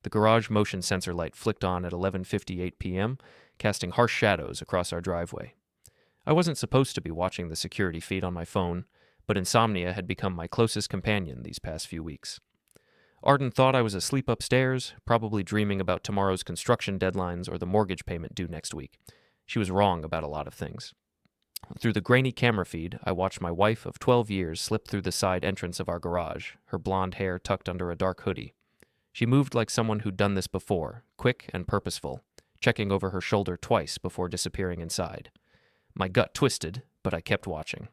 The garage motion sensor light flicked on at 11:58 p.m., casting harsh shadows across our driveway. I wasn't supposed to be watching the security feed on my phone, but insomnia had become my closest companion these past few weeks. Arden thought I was asleep upstairs, probably dreaming about tomorrow's construction deadlines or the mortgage payment due next week. She was wrong about a lot of things. Through the grainy camera feed, I watched my wife of 12 years slip through the side entrance of our garage, her blonde hair tucked under a dark hoodie. She moved like someone who'd done this before, quick and purposeful, checking over her shoulder twice before disappearing inside. My gut twisted, but I kept watching.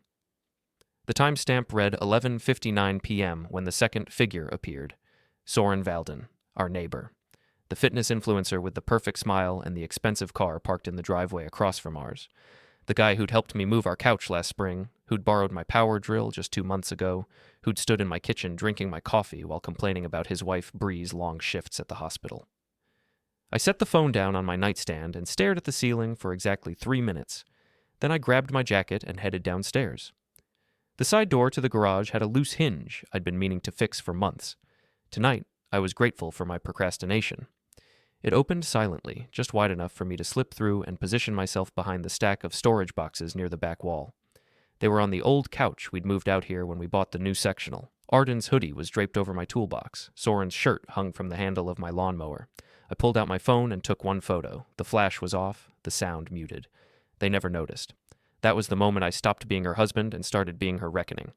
The timestamp read 11:59 p.m. when the second figure appeared. Soren Valden, our neighbor. The fitness influencer with the perfect smile and the expensive car parked in the driveway across from ours. The guy who'd helped me move our couch last spring, who'd borrowed my power drill just 2 months ago, who'd stood in my kitchen drinking my coffee while complaining about his wife Bree's long shifts at the hospital. I set the phone down on my nightstand and stared at the ceiling for exactly 3 minutes. Then I grabbed my jacket and headed downstairs. The side door to the garage had a loose hinge I'd been meaning to fix for months. Tonight, I was grateful for my procrastination. It opened silently, just wide enough for me to slip through and position myself behind the stack of storage boxes near the back wall. They were on the old couch we'd moved out here when we bought the new sectional. Arden's hoodie was draped over my toolbox. Soren's shirt hung from the handle of my lawnmower. I pulled out my phone and took one photo. The flash was off, the sound muted. They never noticed. That was the moment I stopped being her husband and started being her reckoning.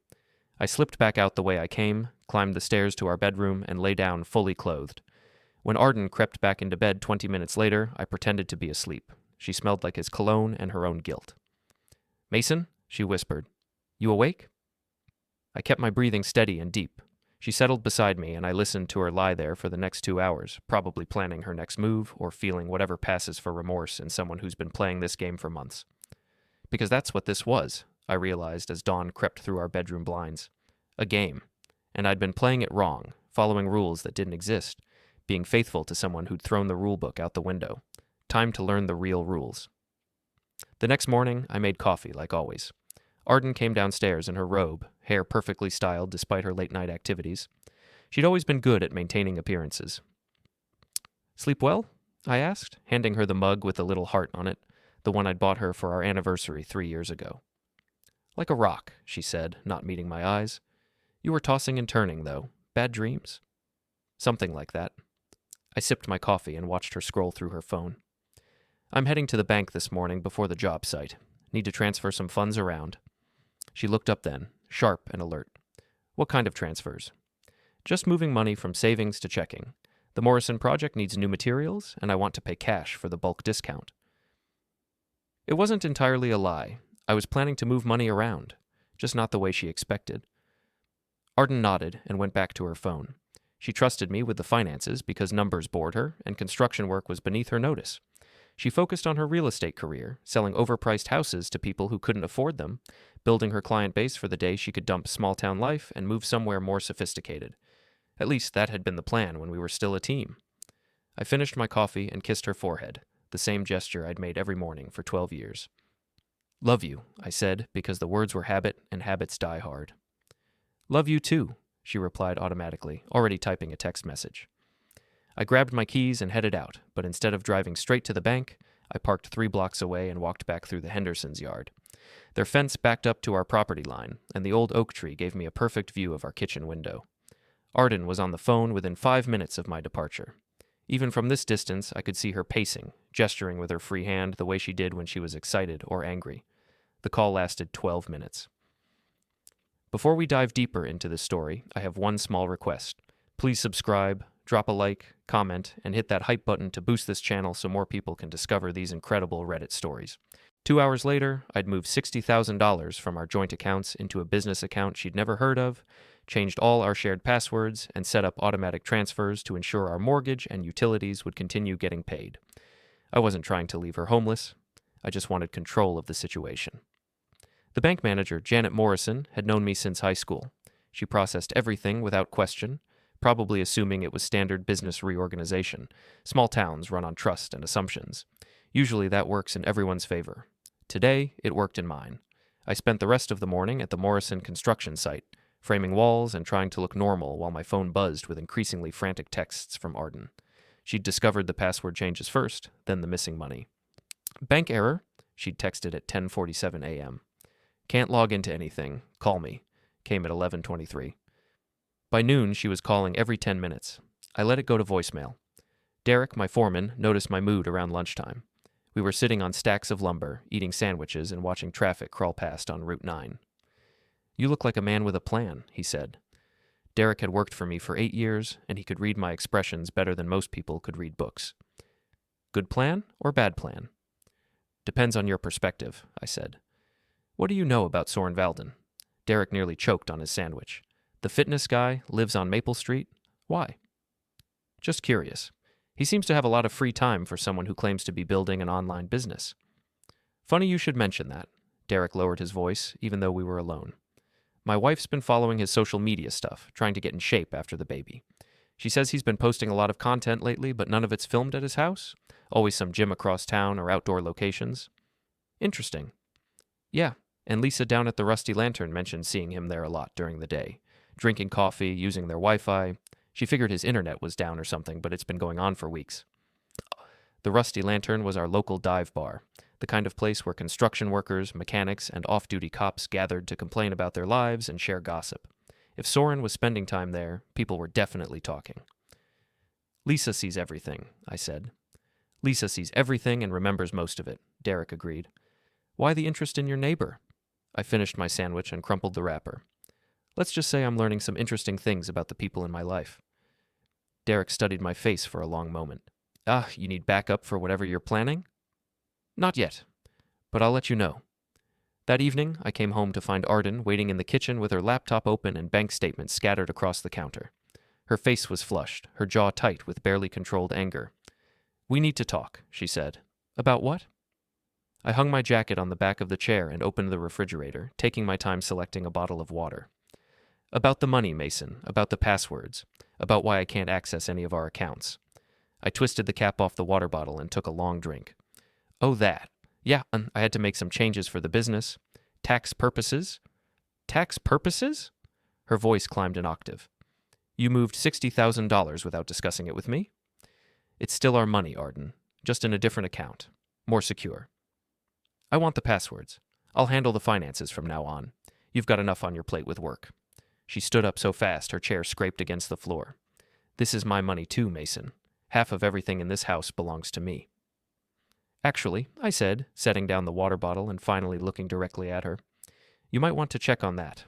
I slipped back out the way I came, climbed the stairs to our bedroom, and lay down fully clothed. When Arden crept back into bed 20 minutes later, I pretended to be asleep. She smelled like his cologne and her own guilt. "Mason?" she whispered. "You awake?" I kept my breathing steady and deep. She settled beside me, and I listened to her lie there for the next 2 hours, probably planning her next move or feeling whatever passes for remorse in someone who's been playing this game for months. Because that's what this was, I realized as dawn crept through our bedroom blinds. A game. And I'd been playing it wrong, following rules that didn't exist, being faithful to someone who'd thrown the rulebook out the window. Time to learn the real rules. The next morning, I made coffee, like always. Arden came downstairs in her robe, hair perfectly styled despite her late-night activities. She'd always been good at maintaining appearances. "Sleep well?" I asked, handing her the mug with the little heart on it, the one I'd bought her for our anniversary 3 years ago. "Like a rock," she said, not meeting my eyes. "You were tossing and turning, though. Bad dreams?" "Something like that." I sipped my coffee and watched her scroll through her phone. "I'm heading to the bank this morning before the job site. Need to transfer some funds around." She looked up then, sharp and alert. "What kind of transfers?" "Just moving money from savings to checking. The Morrison project needs new materials, and I want to pay cash for the bulk discount." It wasn't entirely a lie. I was planning to move money around, just not the way she expected. Arden nodded and went back to her phone. She trusted me with the finances because numbers bored her, and construction work was beneath her notice. She focused on her real estate career, selling overpriced houses to people who couldn't afford them, building her client base for the day she could dump small-town life and move somewhere more sophisticated. At least that had been the plan when we were still a team. I finished my coffee and kissed her forehead, the same gesture I'd made every morning for 12 years. "Love you," I said, because the words were habit, and habits die hard. "Love you too," she replied automatically, already typing a text message. I grabbed my keys and headed out, but instead of driving straight to the bank, I parked 3 blocks away and walked back through the Hendersons' yard. Their fence backed up to our property line, and the old oak tree gave me a perfect view of our kitchen window. Arden was on the phone within 5 minutes of my departure. Even from this distance, I could see her pacing, gesturing with her free hand the way she did when she was excited or angry. The call lasted 12 minutes. Before we dive deeper into this story, I have one small request. Please subscribe, drop a like, comment, and hit that hype button to boost this channel so more people can discover these incredible Reddit stories. 2 hours later, I'd moved $60,000 from our joint accounts into a business account she'd never heard of, changed all our shared passwords, and set up automatic transfers to ensure our mortgage and utilities would continue getting paid. I wasn't trying to leave her homeless. I just wanted control of the situation. The bank manager, Janet Morrison, had known me since high school. She processed everything without question, probably assuming it was standard business reorganization. Small towns run on trust and assumptions. Usually that works in everyone's favor. Today, it worked in mine. I spent the rest of the morning at the Morrison construction site, framing walls and trying to look normal while my phone buzzed with increasingly frantic texts from Arden. She'd discovered the password changes first, then the missing money. Bank error, she'd texted at 10:47 a.m. Can't log into anything. Call me. Came at 11:23. By noon, she was calling every 10 minutes. I let it go to voicemail. Derek, my foreman, noticed my mood around lunchtime. We were sitting on stacks of lumber, eating sandwiches and watching traffic crawl past on Route 9. You look like a man with a plan, he said. Derek had worked for me for 8 years, and he could read my expressions better than most people could read books. Good plan or bad plan? Depends on your perspective, I said. What do you know about Soren Valden? Derek nearly choked on his sandwich. The fitness guy lives on Maple Street? Why? Just curious. He seems to have a lot of free time for someone who claims to be building an online business. Funny you should mention that. Derek lowered his voice, even though we were alone. My wife's been following his social media stuff, trying to get in shape after the baby. She says he's been posting a lot of content lately, but none of it's filmed at his house. Always some gym across town or outdoor locations. Interesting. Yeah, and Lisa down at the Rusty Lantern mentioned seeing him there a lot during the day. Drinking coffee, using their Wi-Fi. She figured his internet was down or something, but it's been going on for weeks. The Rusty Lantern was our local dive bar, the kind of place where construction workers, mechanics, and off-duty cops gathered to complain about their lives and share gossip. If Soren was spending time there, people were definitely talking. Lisa sees everything, I said. Lisa sees everything and remembers most of it, Derek agreed. Why the interest in your neighbor? I finished my sandwich and crumpled the wrapper. Let's just say I'm learning some interesting things about the people in my life. Derek studied my face for a long moment. You need backup for whatever you're planning? Not yet, but I'll let you know. That evening, I came home to find Arden waiting in the kitchen with her laptop open and bank statements scattered across the counter. Her face was flushed, her jaw tight with barely controlled anger. We need to talk, she said. About what? I hung my jacket on the back of the chair and opened the refrigerator, taking my time selecting a bottle of water. About the money, Mason, about the passwords, about why I can't access any of our accounts. I twisted the cap off the water bottle and took a long drink. Oh, that. Yeah, I had to make some changes for the business. Tax purposes? Tax purposes? Her voice climbed an octave. You moved $60,000 without discussing it with me? It's still our money, Arden, just in a different account. More secure. I want the passwords. I'll handle the finances from now on. You've got enough on your plate with work. She stood up so fast her chair scraped against the floor. This is my money too, Mason. Half of everything in this house belongs to me. Actually, I said, setting down the water bottle and finally looking directly at her, you might want to check on that.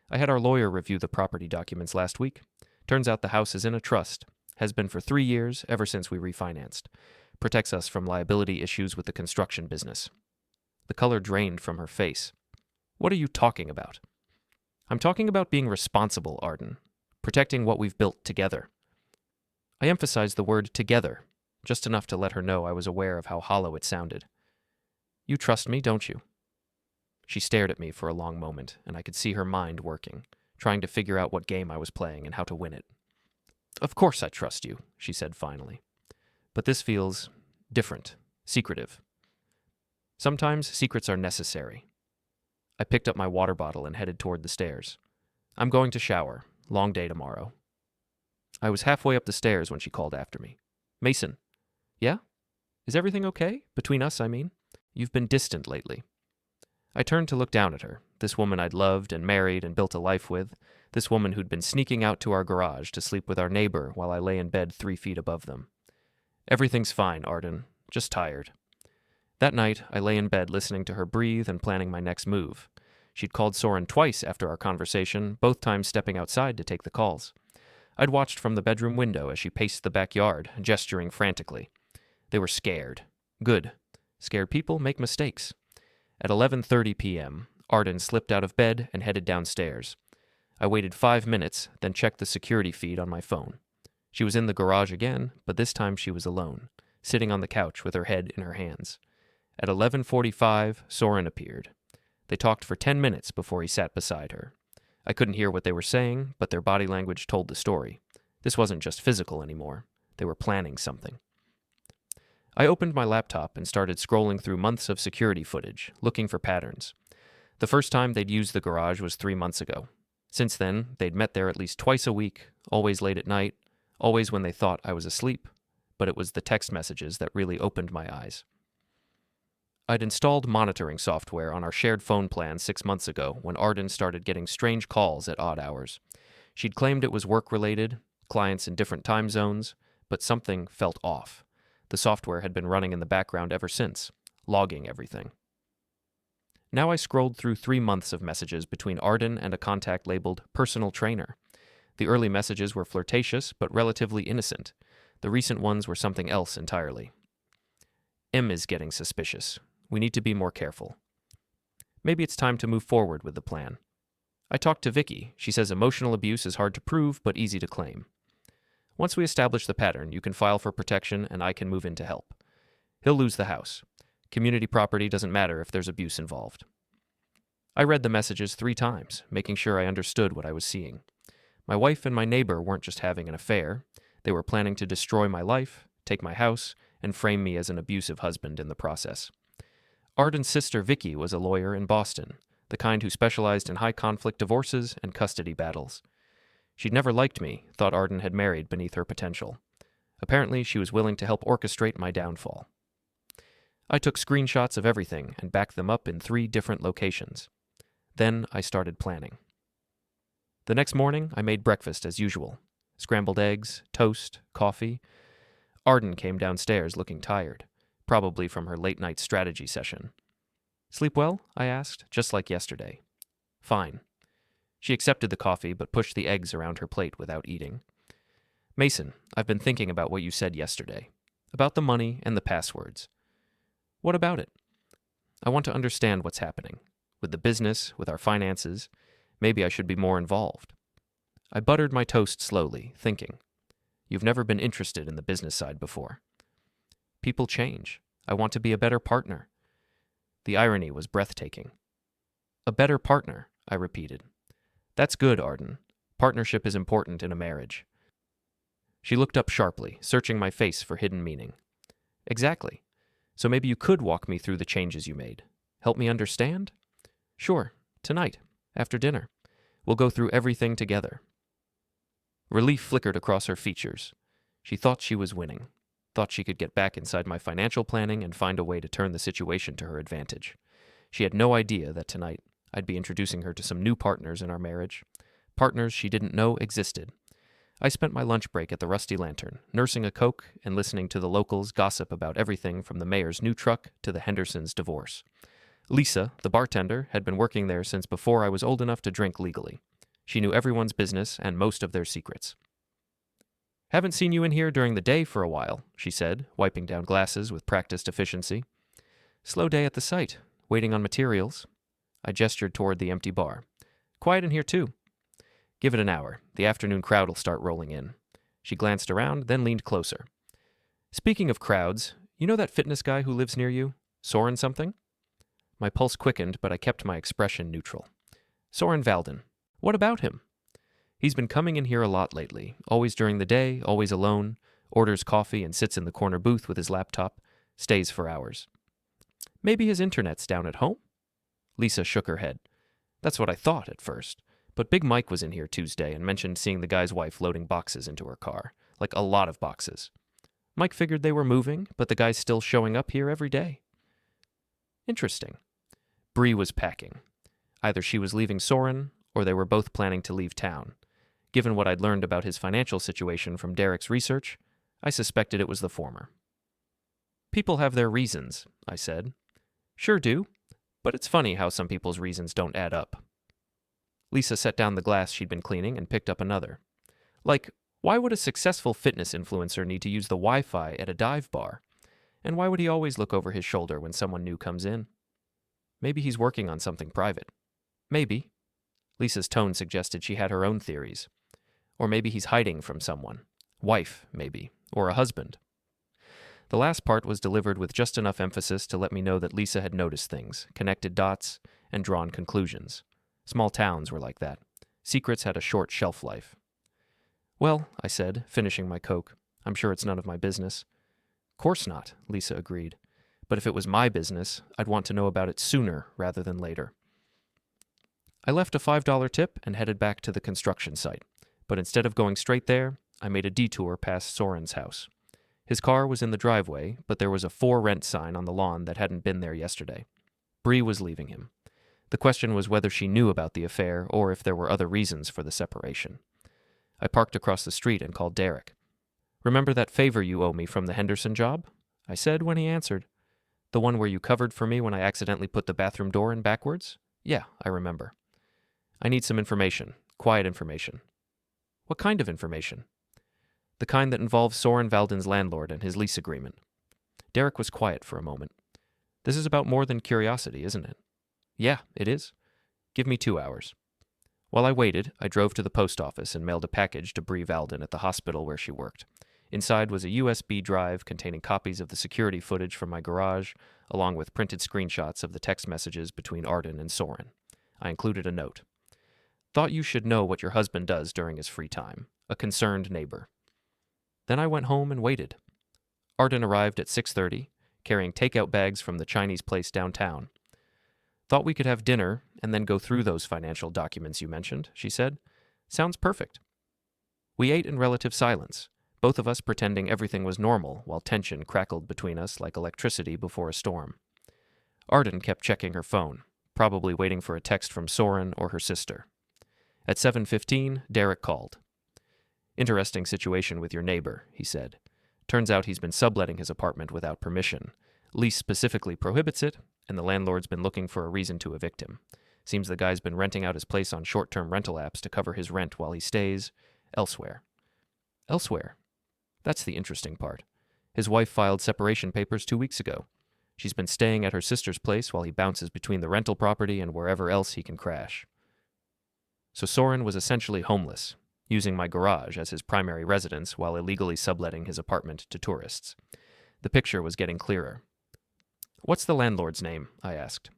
I had our lawyer review the property documents last week. Turns out the house is in a trust. Has been for 3 years, ever since we refinanced. Protects us from liability issues with the construction business. The color drained from her face. What are you talking about? I'm talking about being responsible, Arden. Protecting what we've built together. I emphasized the word together, just enough to let her know I was aware of how hollow it sounded. You trust me, don't you? She stared at me for a long moment, and I could see her mind working, trying to figure out what game I was playing and how to win it. Of course I trust you, she said finally. But this feels different, secretive. Sometimes secrets are necessary. I picked up my water bottle and headed toward the stairs. I'm going to shower. Long day tomorrow. I was halfway up the stairs when she called after me. Mason. Yeah? Is everything okay? Between us, I mean. You've been distant lately. I turned to look down at her, this woman I'd loved and married and built a life with, this woman who'd been sneaking out to our garage to sleep with our neighbor while I lay in bed 3 feet above them. Everything's fine, Arden. Just tired. That night, I lay in bed listening to her breathe and planning my next move. She'd called Soren twice after our conversation, both times stepping outside to take the calls. I'd watched from the bedroom window as she paced the backyard, gesturing frantically. They were scared. Good. Scared people make mistakes. At 11:30 p.m., Arden slipped out of bed and headed downstairs. I waited 5 minutes, then checked the security feed on my phone. She was in the garage again, but this time she was alone, sitting on the couch with her head in her hands. At 11:45, Soren appeared. They talked for 10 minutes before he sat beside her. I couldn't hear what they were saying, but their body language told the story. This wasn't just physical anymore. They were planning something. I opened my laptop and started scrolling through months of security footage, looking for patterns. The first time they'd used the garage was 3 months ago. Since then, they'd met there at least twice a week, always late at night, always when they thought I was asleep, but it was the text messages that really opened my eyes. I'd installed monitoring software on our shared phone plan 6 months ago when Arden started getting strange calls at odd hours. She'd claimed it was work-related, clients in different time zones, but something felt off. The software had been running in the background ever since, logging everything. Now I scrolled through 3 months of messages between Arden and a contact labeled personal trainer. The early messages were flirtatious but relatively innocent. The recent ones were something else entirely. M is getting suspicious. We need to be more careful. Maybe it's time to move forward with the plan. I talked to Vicky. She says emotional abuse is hard to prove but easy to claim. Once we establish the pattern, you can file for protection and I can move in to help. He'll lose the house. Community property doesn't matter if there's abuse involved. I read the messages 3 times, making sure I understood what I was seeing. My wife and my neighbor weren't just having an affair. They were planning to destroy my life, take my house, and frame me as an abusive husband in the process. Arden's sister Vicky was a lawyer in Boston, the kind who specialized in high-conflict divorces and custody battles. She'd never liked me, thought Arden had married beneath her potential. Apparently, she was willing to help orchestrate my downfall. I took screenshots of everything and backed them up in 3 different locations. Then I started planning. The next morning, I made breakfast as usual. Scrambled eggs, toast, coffee. Arden came downstairs looking tired, probably from her late-night strategy session. "Sleep well?" I asked, just like yesterday. "Fine." She accepted the coffee but pushed the eggs around her plate without eating. "Mason, I've been thinking about what you said yesterday. About the money and the passwords. What about it? I want to understand what's happening. With the business, with our finances. Maybe I should be more involved." I buttered my toast slowly, thinking. You've never been interested in the business side before. People change. I want to be a better partner. The irony was breathtaking. A better partner, I repeated. That's good, Arden. Partnership is important in a marriage. She looked up sharply, searching my face for hidden meaning. Exactly. So maybe you could walk me through the changes you made. Help me understand? Sure. Tonight, after dinner. We'll go through everything together. Relief flickered across her features. She thought she was winning. Thought she could get back inside my financial planning and find a way to turn the situation to her advantage. She had no idea that tonight I'd be introducing her to some new partners in our marriage. Partners she didn't know existed. I spent my lunch break at the Rusty Lantern, nursing a Coke and listening to the locals gossip about everything from the mayor's new truck to the Hendersons' divorce. Lisa, the bartender, had been working there since before I was old enough to drink legally. She knew everyone's business and most of their secrets. Haven't seen you in here during the day for a while, she said, wiping down glasses with practiced efficiency. Slow day at the site, waiting on materials. I gestured toward the empty bar. Quiet in here, too. Give it an hour. The afternoon crowd will start rolling in. She glanced around, then leaned closer. Speaking of crowds, you know that fitness guy who lives near you? Soren something? My pulse quickened, but I kept my expression neutral. Soren Valden. What about him? He's been coming in here a lot lately, always during the day, always alone, orders coffee and sits in the corner booth with his laptop, stays for hours. Maybe his internet's down at home? Lisa shook her head. That's what I thought at first. But Big Mike was in here Tuesday and mentioned seeing the guy's wife loading boxes into her car. Like a lot of boxes. Mike figured they were moving, but the guy's still showing up here every day. Interesting. Bree was packing. Either she was leaving Soren, or they were both planning to leave town. Given what I'd learned about his financial situation from Derek's research, I suspected it was the former. People have their reasons, I said. Sure do, but it's funny how some people's reasons don't add up. Lisa set down the glass she'd been cleaning and picked up another. Like, why would a successful fitness influencer need to use the Wi-Fi at a dive bar? And why would he always look over his shoulder when someone new comes in? Maybe he's working on something private. Maybe. Lisa's tone suggested she had her own theories. Or maybe he's hiding from someone. Wife, maybe. Or a husband. The last part was delivered with just enough emphasis to let me know that Lisa had noticed things, connected dots, and drawn conclusions. Small towns were like that. Secrets had a short shelf life. Well, I said, finishing my Coke, I'm sure it's none of my business. Course not, Lisa agreed. But if it was my business, I'd want to know about it sooner rather than later. I left a $5 tip and headed back to the construction site. But instead of going straight there, I made a detour past Soren's house. His car was in the driveway, but there was a "for rent" sign on the lawn that hadn't been there yesterday. Bree was leaving him. The question was whether she knew about the affair or if there were other reasons for the separation. I parked across the street and called Derek. "Remember that favor you owe me from the Henderson job?" I said when he answered. "The one where you covered for me when I accidentally put the bathroom door in backwards?" "Yeah, I remember." "I need some information. Quiet information." "What kind of information?" "The kind that involves Soren Valden's landlord and his lease agreement." Derek was quiet for a moment. "This is about more than curiosity, isn't it?" "Yeah, it is." "Give me 2 hours." While I waited, I drove to the post office and mailed a package to Bree Valden at the hospital where she worked. Inside was a USB drive containing copies of the security footage from my garage, along with printed screenshots of the text messages between Arden and Soren. I included a note. "Thought you should know what your husband does during his free time. A concerned neighbor." Then I went home and waited. Arden arrived at 6:30, carrying takeout bags from the Chinese place downtown. "Thought we could have dinner and then go through those financial documents you mentioned," she said. "Sounds perfect." We ate in relative silence, both of us pretending everything was normal while tension crackled between us like electricity before a storm. Arden kept checking her phone, probably waiting for a text from Soren or her sister. At 7:15, Derek called. "Interesting situation with your neighbor," he said. "Turns out he's been subletting his apartment without permission. Lease specifically prohibits it, and the landlord's been looking for a reason to evict him. Seems the guy's been renting out his place on short-term rental apps to cover his rent while he stays elsewhere." Elsewhere? That's the interesting part. His wife filed separation papers 2 weeks ago. She's been staying at her sister's place while he bounces between the rental property and wherever else he can crash. So Soren was essentially homeless, using my garage as his primary residence while illegally subletting his apartment to tourists. The picture was getting clearer. "What's the landlord's name?" I asked.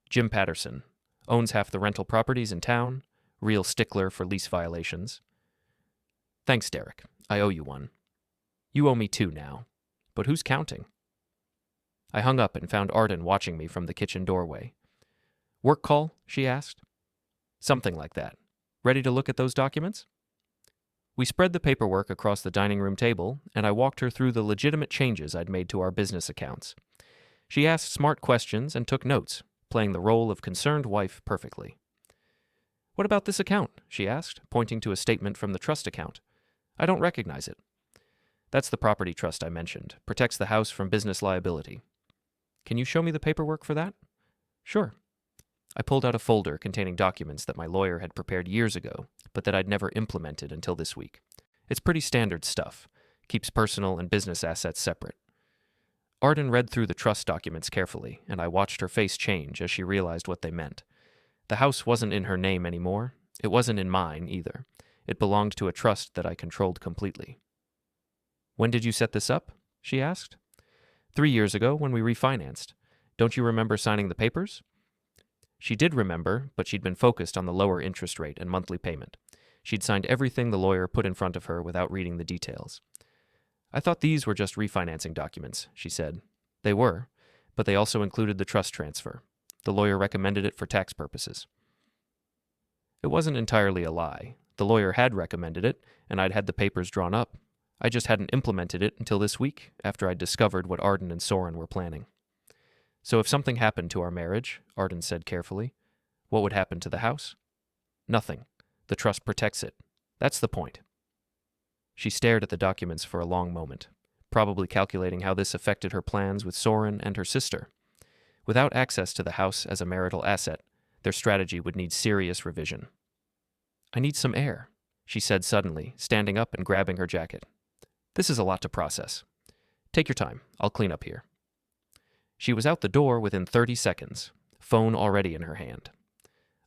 "Jim Patterson. Owns half the rental properties in town. Real stickler for lease violations." "Thanks, Derek. I owe you one." "You owe me 2 now. But who's counting?" I hung up and found Arden watching me from the kitchen doorway. "Work call?" she asked. "Something like that. Ready to look at those documents?" We spread the paperwork across the dining room table, and I walked her through the legitimate changes I'd made to our business accounts. She asked smart questions and took notes, playing the role of concerned wife perfectly. "What about this account?" she asked, pointing to a statement from the trust account. "I don't recognize it." "That's the property trust I mentioned. Protects the house from business liability." "Can you show me the paperwork for that?" "Sure." I pulled out a folder containing documents that my lawyer had prepared years ago, but that I'd never implemented until this week. It's pretty standard stuff. Keeps personal and business assets separate. Arden read through the trust documents carefully, and I watched her face change as she realized what they meant. The house wasn't in her name anymore. It wasn't in mine, either. It belonged to a trust that I controlled completely. "When did you set this up?" she asked. 3 years ago, when we refinanced. Don't you remember signing the papers?" She did remember, but she'd been focused on the lower interest rate and monthly payment. She'd signed everything the lawyer put in front of her without reading the details. "I thought these were just refinancing documents," she said. "They were, but they also included the trust transfer. The lawyer recommended it for tax purposes." It wasn't entirely a lie. The lawyer had recommended it, and I'd had the papers drawn up. I just hadn't implemented it until this week, after I'd discovered what Arden and Soren were planning. "So if something happened to our marriage," Arden said carefully, "what would happen to the house?" "Nothing. The trust protects it. That's the point." She stared at the documents for a long moment, probably calculating how this affected her plans with Soren and her sister. Without access to the house as a marital asset, their strategy would need serious revision. "I need some air," she said suddenly, standing up and grabbing her jacket. "This is a lot to process. Take your time. I'll clean up here." She was out the door within 30 seconds, phone already in her hand.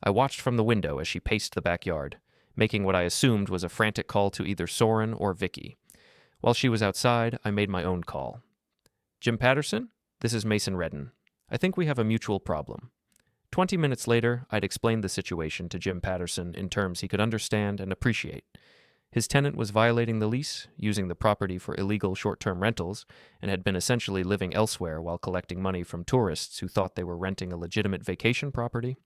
I watched from the window as she paced the backyard, making what I assumed was a frantic call to either Soren or Vicky. While she was outside, I made my own call. "Jim Patterson? This is Mason Redden. I think we have a mutual problem." 20 minutes later, I'd explained the situation to Jim Patterson in terms he could understand and appreciate. His tenant was violating the lease, using the property for illegal short-term rentals, and had been essentially living elsewhere while collecting money from tourists who thought they were renting a legitimate vacation property.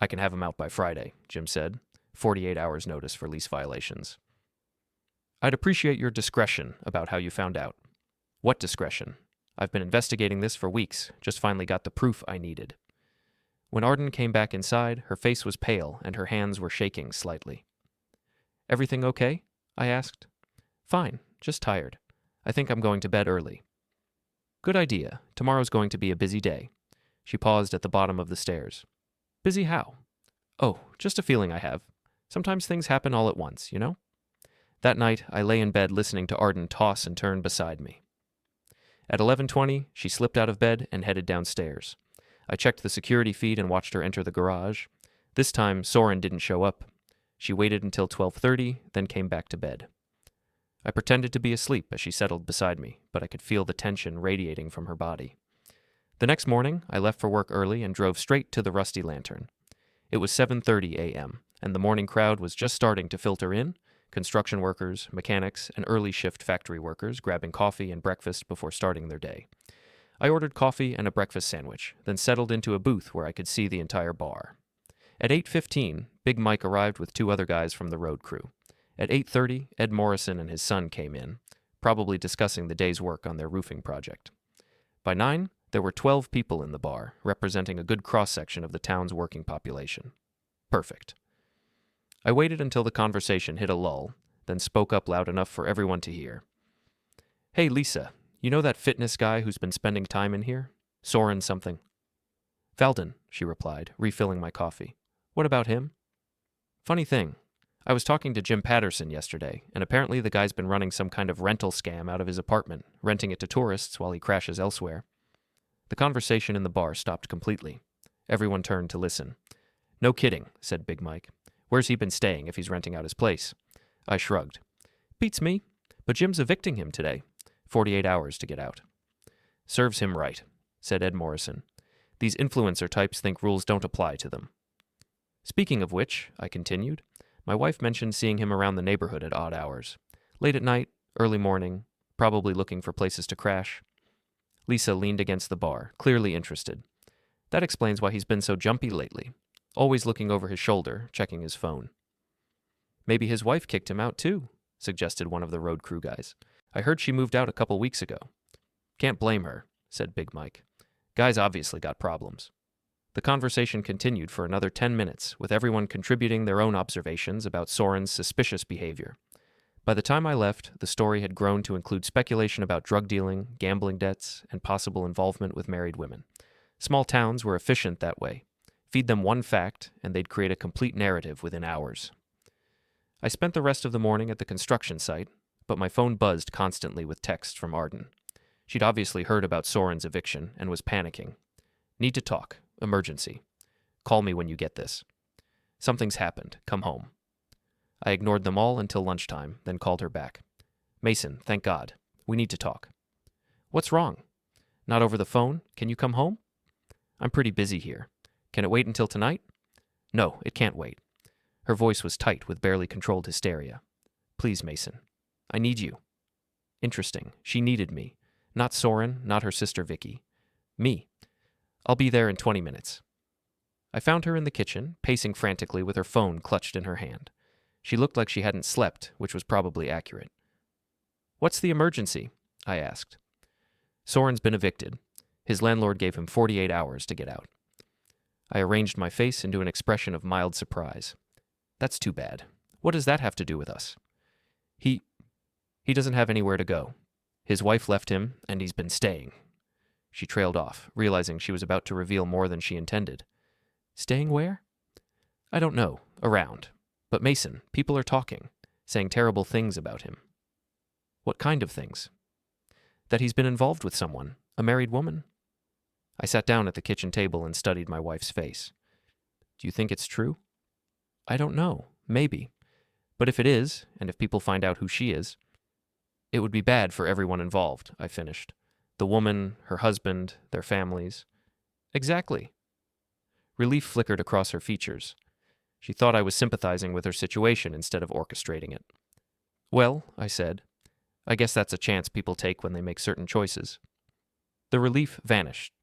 "I can have him out by Friday," Jim said. 48 hours notice for lease violations. "I'd appreciate your discretion about how you found out. What discretion? I've been investigating this for weeks, just finally got the proof I needed. When Arden came back inside, her face was pale and her hands were shaking slightly. Everything okay? I asked. Fine, just tired. I think I'm going to bed early. Good idea. Tomorrow's going to be a busy day. She paused at the bottom of the stairs. Busy how? Oh, just a feeling I have. Sometimes things happen all at once, you know? That night, I lay in bed listening to Arden toss and turn beside me. At 11:20, she slipped out of bed and headed downstairs. I checked the security feed and watched her enter the garage. This time, Soren didn't show up. She waited until 12:30, then came back to bed. I pretended to be asleep as she settled beside me, but I could feel the tension radiating from her body. The next morning, I left for work early and drove straight to the Rusty Lantern. It was 7:30 a.m., and the morning crowd was just starting to filter in, construction workers, mechanics, and early shift factory workers grabbing coffee and breakfast before starting their day. I ordered coffee and a breakfast sandwich, then settled into a booth where I could see the entire bar. At 8:15, Big Mike arrived with 2 other guys from the road crew. At 8:30, Ed Morrison and his son came in, probably discussing the day's work on their roofing project. By 9, there were 12 people in the bar, representing a good cross-section of the town's working population. Perfect. I waited until the conversation hit a lull, then spoke up loud enough for everyone to hear. Hey, Lisa, you know that fitness guy who's been spending time in here? Soren something. Valden, she replied, refilling my coffee. What about him? Funny thing. I was talking to Jim Patterson yesterday, and apparently the guy's been running some kind of rental scam out of his apartment, renting it to tourists while he crashes elsewhere. The conversation in the bar stopped completely. Everyone turned to listen. No kidding, said Big Mike. Where's he been staying if he's renting out his place? I shrugged. Beats me, but Jim's evicting him today. 48 hours to get out. Serves him right, said Ed Morrison. These influencer types think rules don't apply to them. Speaking of which, I continued, my wife mentioned seeing him around the neighborhood at odd hours. Late at night, early morning, probably looking for places to crash. Lisa leaned against the bar, clearly interested. That explains why he's been so jumpy lately, always looking over his shoulder, checking his phone. Maybe his wife kicked him out too, suggested one of the road crew guys. I heard she moved out a couple weeks ago. Can't blame her, said Big Mike. Guy's obviously got problems. The conversation continued for another 10 minutes, with everyone contributing their own observations about Soren's suspicious behavior. By the time I left, the story had grown to include speculation about drug dealing, gambling debts, and possible involvement with married women. Small towns were efficient that way. Feed them one fact, and they'd create a complete narrative within hours. I spent the rest of the morning at the construction site, but my phone buzzed constantly with texts from Arden. She'd obviously heard about Soren's eviction and was panicking. Need to talk. Emergency. Call me when you get this. Something's happened. Come home. I ignored them all until lunchtime, then called her back. Mason, thank God. We need to talk. What's wrong? Not over the phone? Can you come home? I'm pretty busy here. Can it wait until tonight? No, it can't wait. Her voice was tight with barely controlled hysteria. Please, Mason. I need you. Interesting. She needed me. Not Soren, not her sister Vicky. Me. I'll be there in 20 minutes. I found her in the kitchen, pacing frantically with her phone clutched in her hand. She looked like she hadn't slept, which was probably accurate. What's the emergency? I asked. Soren's been evicted. His landlord gave him 48 hours to get out. I arranged my face into an expression of mild surprise. That's too bad. What does that have to do with us? He doesn't have anywhere to go. His wife left him, and he's been staying. She trailed off, realizing she was about to reveal more than she intended. Staying where? I don't know. Around. But Mason, people are talking, saying terrible things about him. What kind of things? That he's been involved with someone, a married woman. I sat down at the kitchen table and studied my wife's face. Do you think it's true? I don't know. Maybe. But if it is, and if people find out who she is, it would be bad for everyone involved, I finished. The woman, her husband, their families. Exactly. Relief flickered across her features. She thought I was sympathizing with her situation instead of orchestrating it. Well, I said, I guess that's a chance people take when they make certain choices. The relief vanished.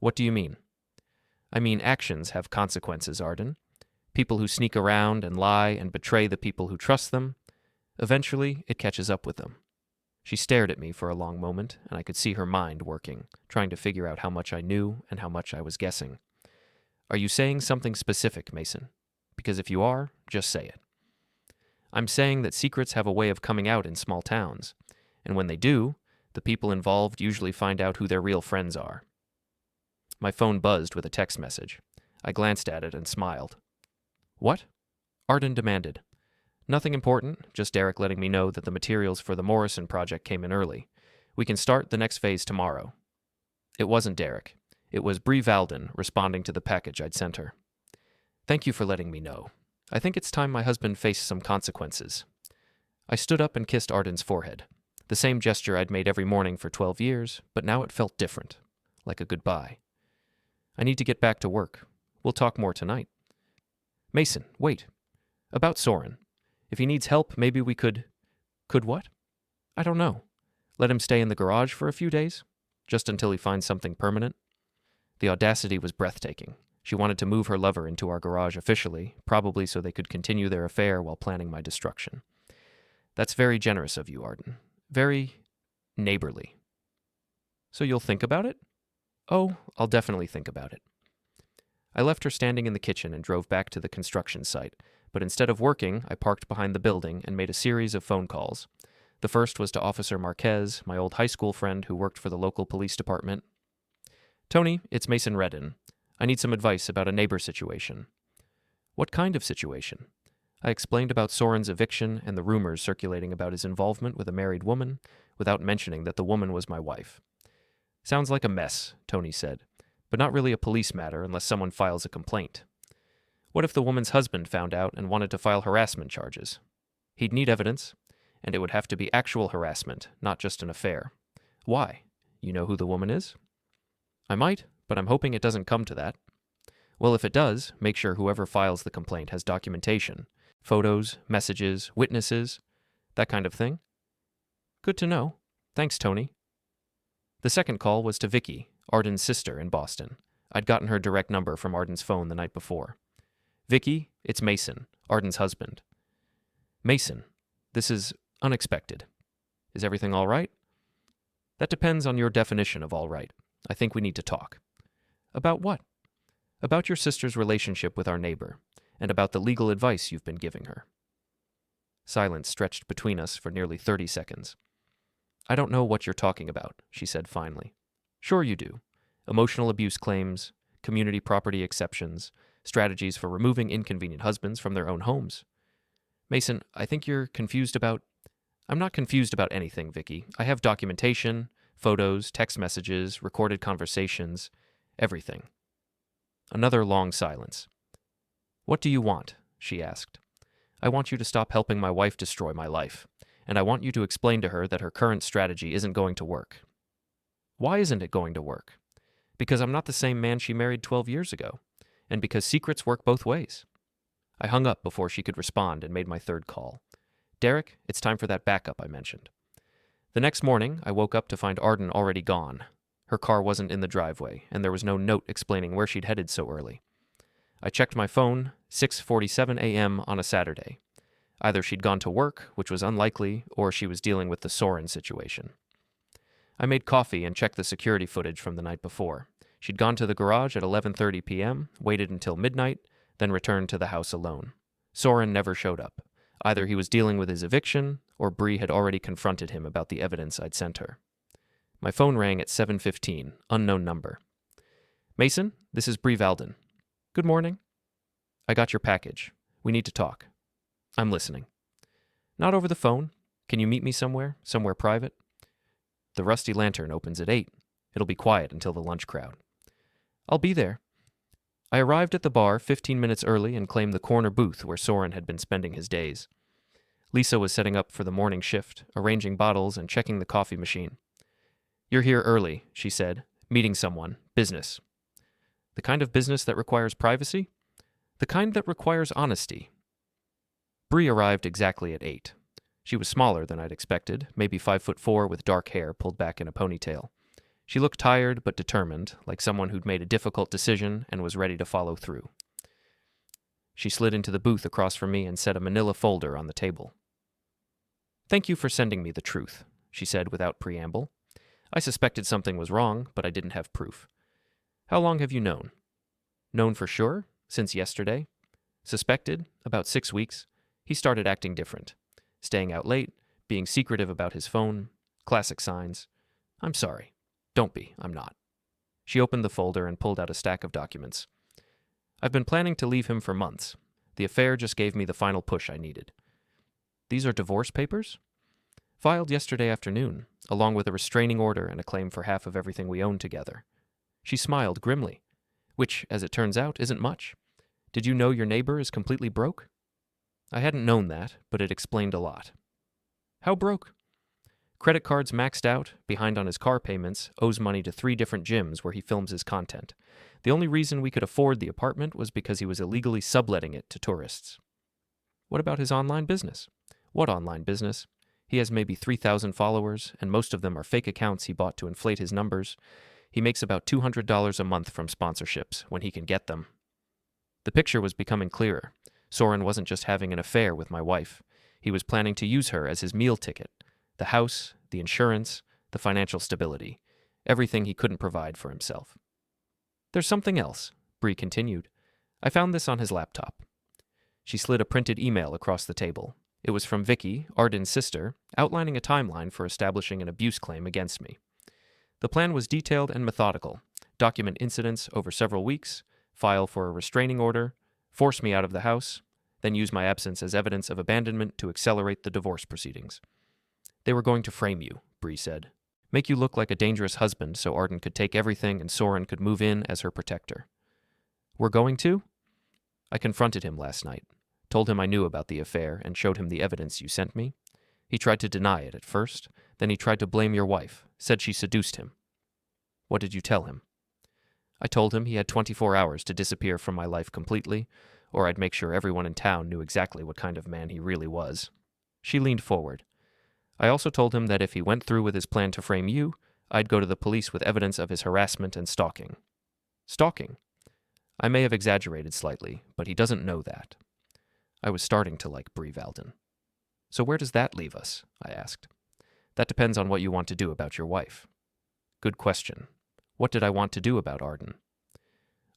What do you mean? I mean actions have consequences, Arden. People who sneak around and lie and betray the people who trust them, eventually it catches up with them. She stared at me for a long moment, and I could see her mind working, trying to figure out how much I knew and how much I was guessing. Are you saying something specific, Mason? Because if you are, just say it. I'm saying that secrets have a way of coming out in small towns, and when they do, the people involved usually find out who their real friends are. My phone buzzed with a text message. I glanced at it and smiled. What? Arden demanded. Nothing important, just Derek letting me know that the materials for the Morrison project came in early. We can start the next phase tomorrow. It wasn't Derek. It was Bree Valden responding to the package I'd sent her. Thank you for letting me know. I think it's time my husband faced some consequences. I stood up and kissed Arden's forehead. The same gesture I'd made every morning for 12 years, but now it felt different, like a goodbye. I need to get back to work. We'll talk more tonight. Mason, wait. About Soren. If he needs help, maybe we could... Could what? I don't know. Let him stay in the garage for a few days? Just until he finds something permanent? The audacity was breathtaking. She wanted to move her lover into our garage officially, probably so they could continue their affair while planning my destruction. That's very generous of you, Arden. Very neighborly. So you'll think about it? Oh, I'll definitely think about it. I left her standing in the kitchen and drove back to the construction site, but instead of working, I parked behind the building and made a series of phone calls. The first was to Officer Marquez, my old high school friend who worked for the local police department. Tony, it's Mason Redden. I need some advice about a neighbor situation. What kind of situation? I explained about Soren's eviction and the rumors circulating about his involvement with a married woman, without mentioning that the woman was my wife. Sounds like a mess, Tony said, but not really a police matter unless someone files a complaint. What if the woman's husband found out and wanted to file harassment charges? He'd need evidence, and it would have to be actual harassment, not just an affair. Why? You know who the woman is? I might, but I'm hoping it doesn't come to that. Well, if it does, make sure whoever files the complaint has documentation. Photos, messages, witnesses, that kind of thing. Good to know. Thanks, Tony. The second call was to Vicky, Arden's sister in Boston. I'd gotten her direct number from Arden's phone the night before. Vicky, it's Mason, Arden's husband. Mason, this is unexpected. Is everything all right? That depends on your definition of all right. I think we need to talk. About what? About your sister's relationship with our neighbor, and about the legal advice you've been giving her. Silence stretched between us for nearly 30 seconds. I don't know what you're talking about, she said finally. Sure you do. Emotional abuse claims, community property exceptions, strategies for removing inconvenient husbands from their own homes. Mason, I think you're confused about... I'm not confused about anything, Vicky. I have documentation, photos, text messages, recorded conversations, everything. Another long silence. What do you want? She asked. I want you to stop helping my wife destroy my life, and I want you to explain to her that her current strategy isn't going to work. Why isn't it going to work? Because I'm not the same man she married 12 years ago, and because secrets work both ways. I hung up before she could respond and made my third call. Derek, it's time for that backup I mentioned. The next morning, I woke up to find Arden already gone. Her car wasn't in the driveway, and there was no note explaining where she'd headed so early. I checked my phone, 6:47 a.m. on a Saturday. Either she'd gone to work, which was unlikely, or she was dealing with the Soren situation. I made coffee and checked the security footage from the night before. She'd gone to the garage at 11:30 p.m., waited until midnight, then returned to the house alone. Soren never showed up. Either he was dealing with his eviction, or Bree had already confronted him about the evidence I'd sent her. My phone rang at 7:15, unknown number. Mason, this is Bree Valden. Good morning. I got your package. We need to talk. I'm listening. Not over the phone. Can you meet me somewhere private? The Rusty Lantern opens at 8. It'll be quiet until the lunch crowd. I'll be there. I arrived at the bar 15 minutes early and claimed the corner booth where Soren had been spending his days. Lisa was setting up for the morning shift, arranging bottles and checking the coffee machine. You're here early, she said. Meeting someone. Business. The kind of business that requires privacy? The kind that requires honesty. Bree arrived exactly at 8. She was smaller than I'd expected, maybe 5'4" with dark hair pulled back in a ponytail. She looked tired but determined, like someone who'd made a difficult decision and was ready to follow through. She slid into the booth across from me and set a manila folder on the table. Thank you for sending me the truth, she said without preamble. I suspected something was wrong, but I didn't have proof. How long have you known? Known for sure? Since yesterday? Suspected? About 6 weeks. He started acting different. Staying out late, being secretive about his phone. Classic signs. I'm sorry. Don't be. I'm not. She opened the folder and pulled out a stack of documents. I've been planning to leave him for months. The affair just gave me the final push I needed. These are divorce papers? Filed yesterday afternoon, along with a restraining order and a claim for half of everything we own together. She smiled grimly, which, as it turns out, isn't much. Did you know your neighbor is completely broke? I hadn't known that, but it explained a lot. How broke? Credit cards maxed out, behind on his car payments, owes money to 3 different gyms where he films his content. The only reason we could afford the apartment was because he was illegally subletting it to tourists. What about his online business? What online business? He has maybe 3,000 followers, and most of them are fake accounts he bought to inflate his numbers. He makes about $200 a month from sponsorships, when he can get them. The picture was becoming clearer. Soren wasn't just having an affair with my wife. He was planning to use her as his meal ticket. The house, the insurance, the financial stability. Everything he couldn't provide for himself. There's something else, Bree continued. I found this on his laptop. She slid a printed email across the table. It was from Vicky, Arden's sister, outlining a timeline for establishing an abuse claim against me. The plan was detailed and methodical. Document incidents over several weeks, file for a restraining order, force me out of the house, then use my absence as evidence of abandonment to accelerate the divorce proceedings. They were going to frame you, Bree said. Make you look like a dangerous husband so Arden could take everything and Soren could move in as her protector. We're going to? I confronted him last night, told him I knew about the affair and showed him the evidence you sent me. He tried to deny it at first, then he tried to blame your wife, said she seduced him. What did you tell him? I told him he had 24 hours to disappear from my life completely, or I'd make sure everyone in town knew exactly what kind of man he really was. She leaned forward. I also told him that if he went through with his plan to frame you, I'd go to the police with evidence of his harassment and stalking. Stalking? I may have exaggerated slightly, but he doesn't know that. I was starting to like Bree Valden. So where does that leave us? I asked. That depends on what you want to do about your wife. Good question. What did I want to do about Arden?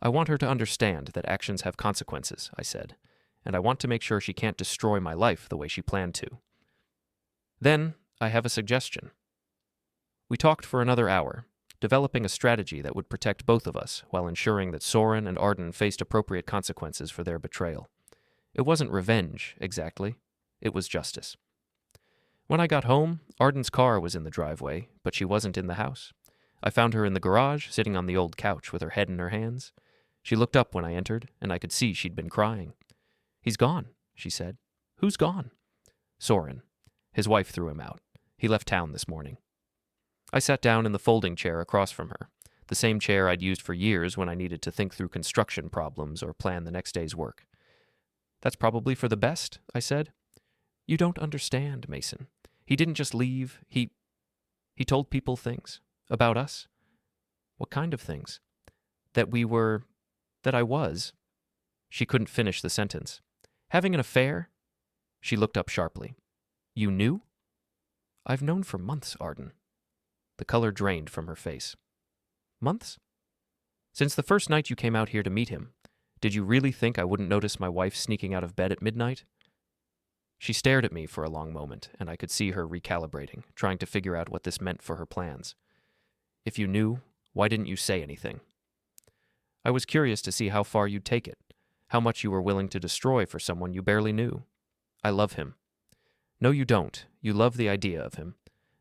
I want her to understand that actions have consequences, I said, and I want to make sure she can't destroy my life the way she planned to. Then, I have a suggestion. We talked for another hour, developing a strategy that would protect both of us while ensuring that Soren and Arden faced appropriate consequences for their betrayal. It wasn't revenge, exactly. It was justice. When I got home, Arden's car was in the driveway, but she wasn't in the house. I found her in the garage, sitting on the old couch with her head in her hands. She looked up when I entered, and I could see she'd been crying. He's gone, she said. Who's gone? Soren. His wife threw him out. He left town this morning. I sat down in the folding chair across from her, the same chair I'd used for years when I needed to think through construction problems or plan the next day's work. That's probably for the best, I said. You don't understand, Mason. He didn't just leave. He told people things. About us. What kind of things? That I was. She couldn't finish the sentence. Having an affair? She looked up sharply. You knew? I've known for months, Arden. The color drained from her face. Months? Since the first night you came out here to meet him, did you really think I wouldn't notice my wife sneaking out of bed at midnight? She stared at me for a long moment, and I could see her recalibrating, trying to figure out what this meant for her plans. If you knew, why didn't you say anything? I was curious to see how far you'd take it, how much you were willing to destroy for someone you barely knew. I love him. No, you don't. You love the idea of him,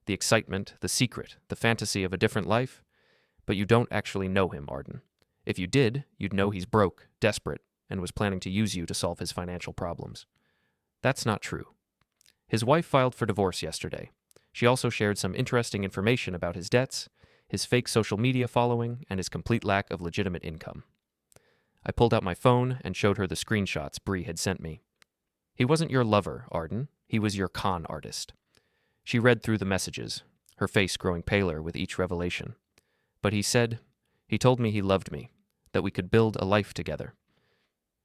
the excitement, the secret, the fantasy of a different life, but you don't actually know him, Arden. If you did, you'd know he's broke, desperate, and was planning to use you to solve his financial problems. That's not true. His wife filed for divorce yesterday. She also shared some interesting information about his debts, his fake social media following, and his complete lack of legitimate income. I pulled out my phone and showed her the screenshots Bree had sent me. He wasn't your lover, Arden. He was your con artist. She read through the messages, her face growing paler with each revelation. But he told me he loved me, that we could build a life together.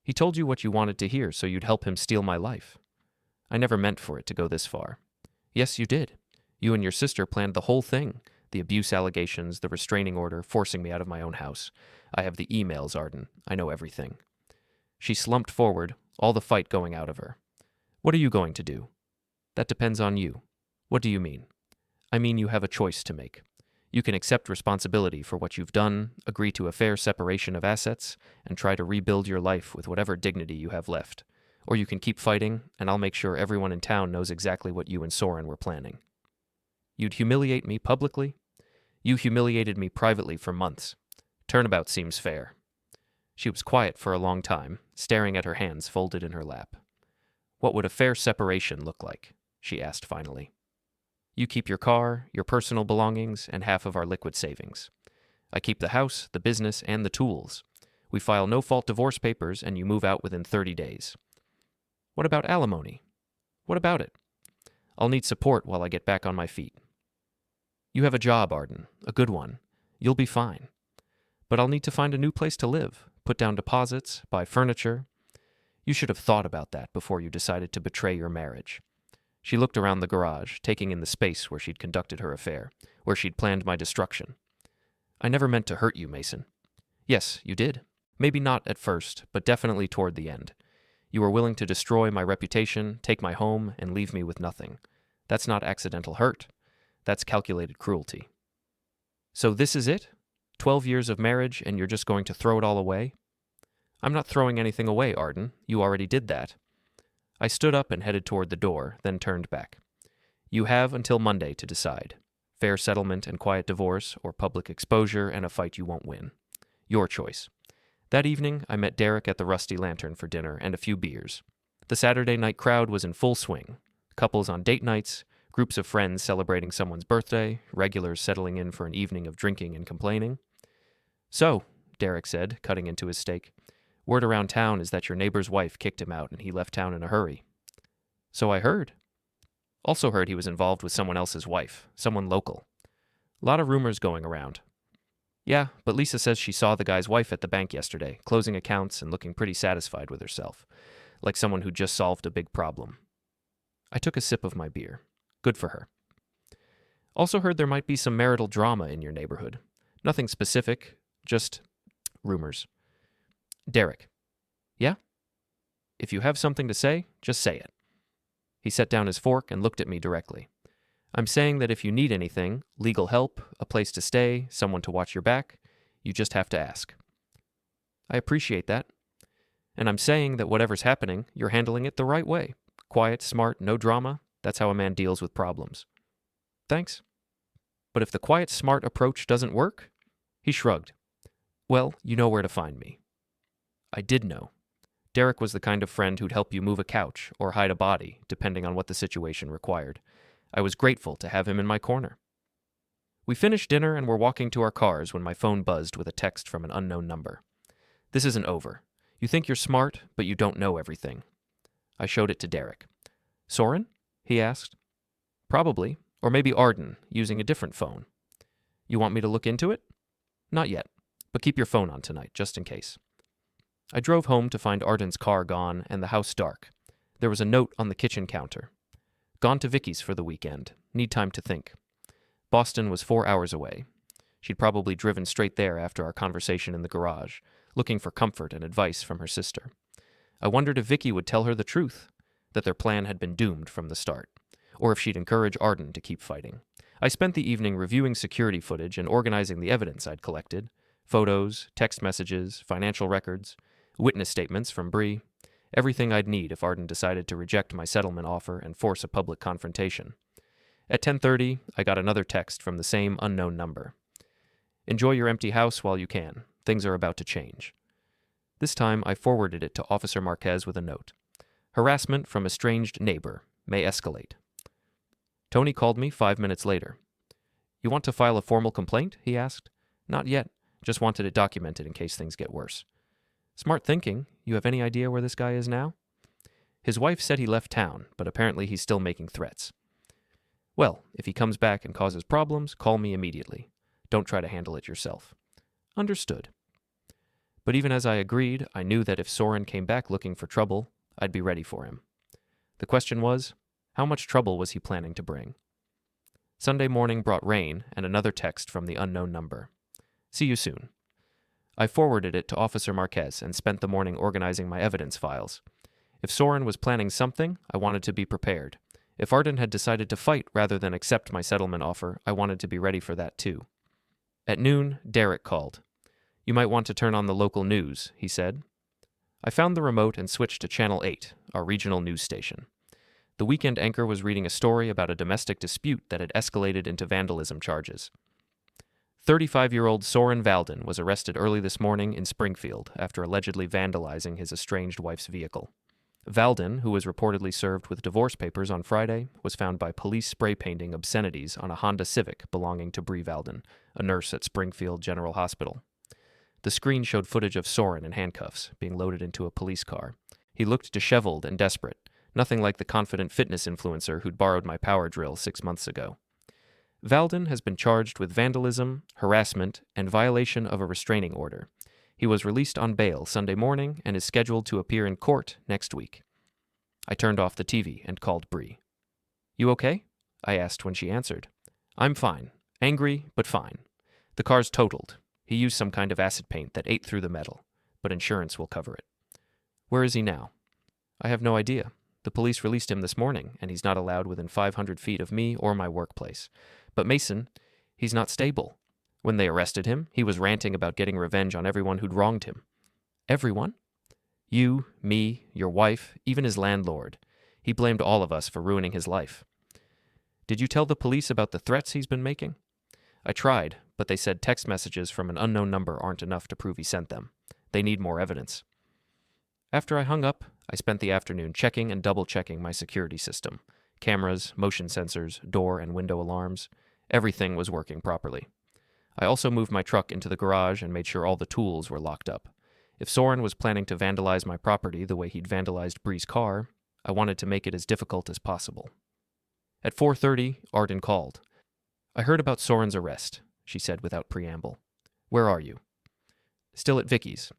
He told you what you wanted to hear so you'd help him steal my life. I never meant for it to go this far. Yes, you did. You and your sister planned the whole thing. The abuse allegations, the restraining order, forcing me out of my own house. I have the emails, Arden. I know everything. She slumped forward, all the fight going out of her. What are you going to do? That depends on you. What do you mean? I mean you have a choice to make. You can accept responsibility for what you've done, agree to a fair separation of assets, and try to rebuild your life with whatever dignity you have left. Or you can keep fighting, and I'll make sure everyone in town knows exactly what you and Soren were planning. You'd humiliate me publicly? You humiliated me privately for months. Turnabout seems fair. She was quiet for a long time, staring at her hands folded in her lap. What would a fair separation look like? She asked finally. You keep your car, your personal belongings, and half of our liquid savings. I keep the house, the business, and the tools. We file no-fault divorce papers, and you move out within 30 days. What about alimony? What about it? I'll need support while I get back on my feet. You have a job, Arden, a good one. You'll be fine. But I'll need to find a new place to live, put down deposits, buy furniture. You should have thought about that before you decided to betray your marriage. She looked around the garage, taking in the space where she'd conducted her affair, where she'd planned my destruction. I never meant to hurt you, Mason. Yes, you did. Maybe not at first, but definitely toward the end. You were willing to destroy my reputation, take my home, and leave me with nothing. That's not accidental hurt. That's calculated cruelty. So this is it? 12 years of marriage, and you're just going to throw it all away? I'm not throwing anything away, Arden. You already did that. I stood up and headed toward the door, then turned back. You have until Monday to decide. Fair settlement and quiet divorce, or public exposure and a fight you won't win. Your choice. That evening, I met Derek at the Rusty Lantern for dinner and a few beers. The Saturday night crowd was in full swing. Couples on date nights, groups of friends celebrating someone's birthday, regulars settling in for an evening of drinking and complaining. So, Derek said, cutting into his steak, word around town is that your neighbor's wife kicked him out and he left town in a hurry. So I heard. Also heard he was involved with someone else's wife, someone local. A lot of rumors going around. Yeah, but Lisa says she saw the guy's wife at the bank yesterday, closing accounts and looking pretty satisfied with herself, like someone who just solved a big problem. I took a sip of my beer. Good for her. Also heard there might be some marital drama in your neighborhood. Nothing specific, just rumors. Derek. Yeah? If you have something to say, just say it. He set down his fork and looked at me directly. I'm saying that if you need anything, legal help, a place to stay, someone to watch your back, you just have to ask. I appreciate that. And I'm saying that whatever's happening, you're handling it the right way. Quiet, smart, no drama. That's how a man deals with problems. Thanks. But if the quiet, smart approach doesn't work? He shrugged. Well, you know where to find me. I did know. Derek was the kind of friend who'd help you move a couch or hide a body, depending on what the situation required. I was grateful to have him in my corner. We finished dinner and were walking to our cars when my phone buzzed with a text from an unknown number. This isn't over. You think you're smart, but you don't know everything. I showed it to Derek. Soren? He asked. Probably, or maybe Arden, using a different phone. You want me to look into it? Not yet, but keep your phone on tonight, just in case. I drove home to find Arden's car gone and the house dark. There was a note on the kitchen counter. Gone to Vicky's for the weekend. Need time to think. Boston was 4 hours away. She'd probably driven straight there after our conversation in the garage, looking for comfort and advice from her sister. I wondered if Vicky would tell her the truth, that their plan had been doomed from the start, or if she'd encourage Arden to keep fighting. I spent the evening reviewing security footage and organizing the evidence I'd collected. Photos, text messages, financial records, witness statements from Bree, everything I'd need if Arden decided to reject my settlement offer and force a public confrontation. At 10:30, I got another text from the same unknown number. Enjoy your empty house while you can. Things are about to change. This time, I forwarded it to Officer Marquez with a note. Harassment from estranged neighbor. May escalate. Tony called me 5 minutes later. You want to file a formal complaint? He asked. Not yet. Just wanted it documented in case things get worse. Smart thinking. You have any idea where this guy is now? His wife said he left town, but apparently he's still making threats. Well, if he comes back and causes problems, call me immediately. Don't try to handle it yourself. Understood. But even as I agreed, I knew that if Soren came back looking for trouble, I'd be ready for him. The question was, how much trouble was he planning to bring? Sunday morning brought rain and another text from the unknown number. See you soon. I forwarded it to Officer Marquez and spent the morning organizing my evidence files. If Soren was planning something, I wanted to be prepared. If Arden had decided to fight rather than accept my settlement offer, I wanted to be ready for that too. At noon, Derek called. You might want to turn on the local news, he said. I found the remote and switched to Channel 8, our regional news station. The weekend anchor was reading a story about a domestic dispute that had escalated into vandalism charges. 35-year-old Soren Valden was arrested early this morning in Springfield after allegedly vandalizing his estranged wife's vehicle. Valden, who was reportedly served with divorce papers on Friday, was found by police spray painting obscenities on a Honda Civic belonging to Bree Valden, a nurse at Springfield General Hospital. The screen showed footage of Soren in handcuffs, being loaded into a police car. He looked disheveled and desperate, nothing like the confident fitness influencer who'd borrowed my power drill 6 months ago. Valden has been charged with vandalism, harassment, and violation of a restraining order. He was released on bail Sunday morning and is scheduled to appear in court next week. I turned off the TV and called Bree. You okay? I asked when she answered. I'm fine. Angry, but fine. The car's totaled. He used some kind of acid paint that ate through the metal, but insurance will cover it. Where is he now? I have no idea. The police released him this morning, and he's not allowed within 500 feet of me or my workplace. But Mason, he's not stable. When they arrested him, he was ranting about getting revenge on everyone who'd wronged him. Everyone? You, me, your wife, even his landlord. He blamed all of us for ruining his life. Did you tell the police about the threats he's been making? I tried, but they said text messages from an unknown number aren't enough to prove he sent them. They need more evidence. After I hung up, I spent the afternoon checking and double-checking my security system. Cameras, motion sensors, door and window alarms. Everything was working properly. I also moved my truck into the garage and made sure all the tools were locked up. If Soren was planning to vandalize my property the way he'd vandalized Bree's car, I wanted to make it as difficult as possible. At 4:30, Arden called. I heard about Soren's arrest, she said without preamble. Where are you? Still at Vicky's.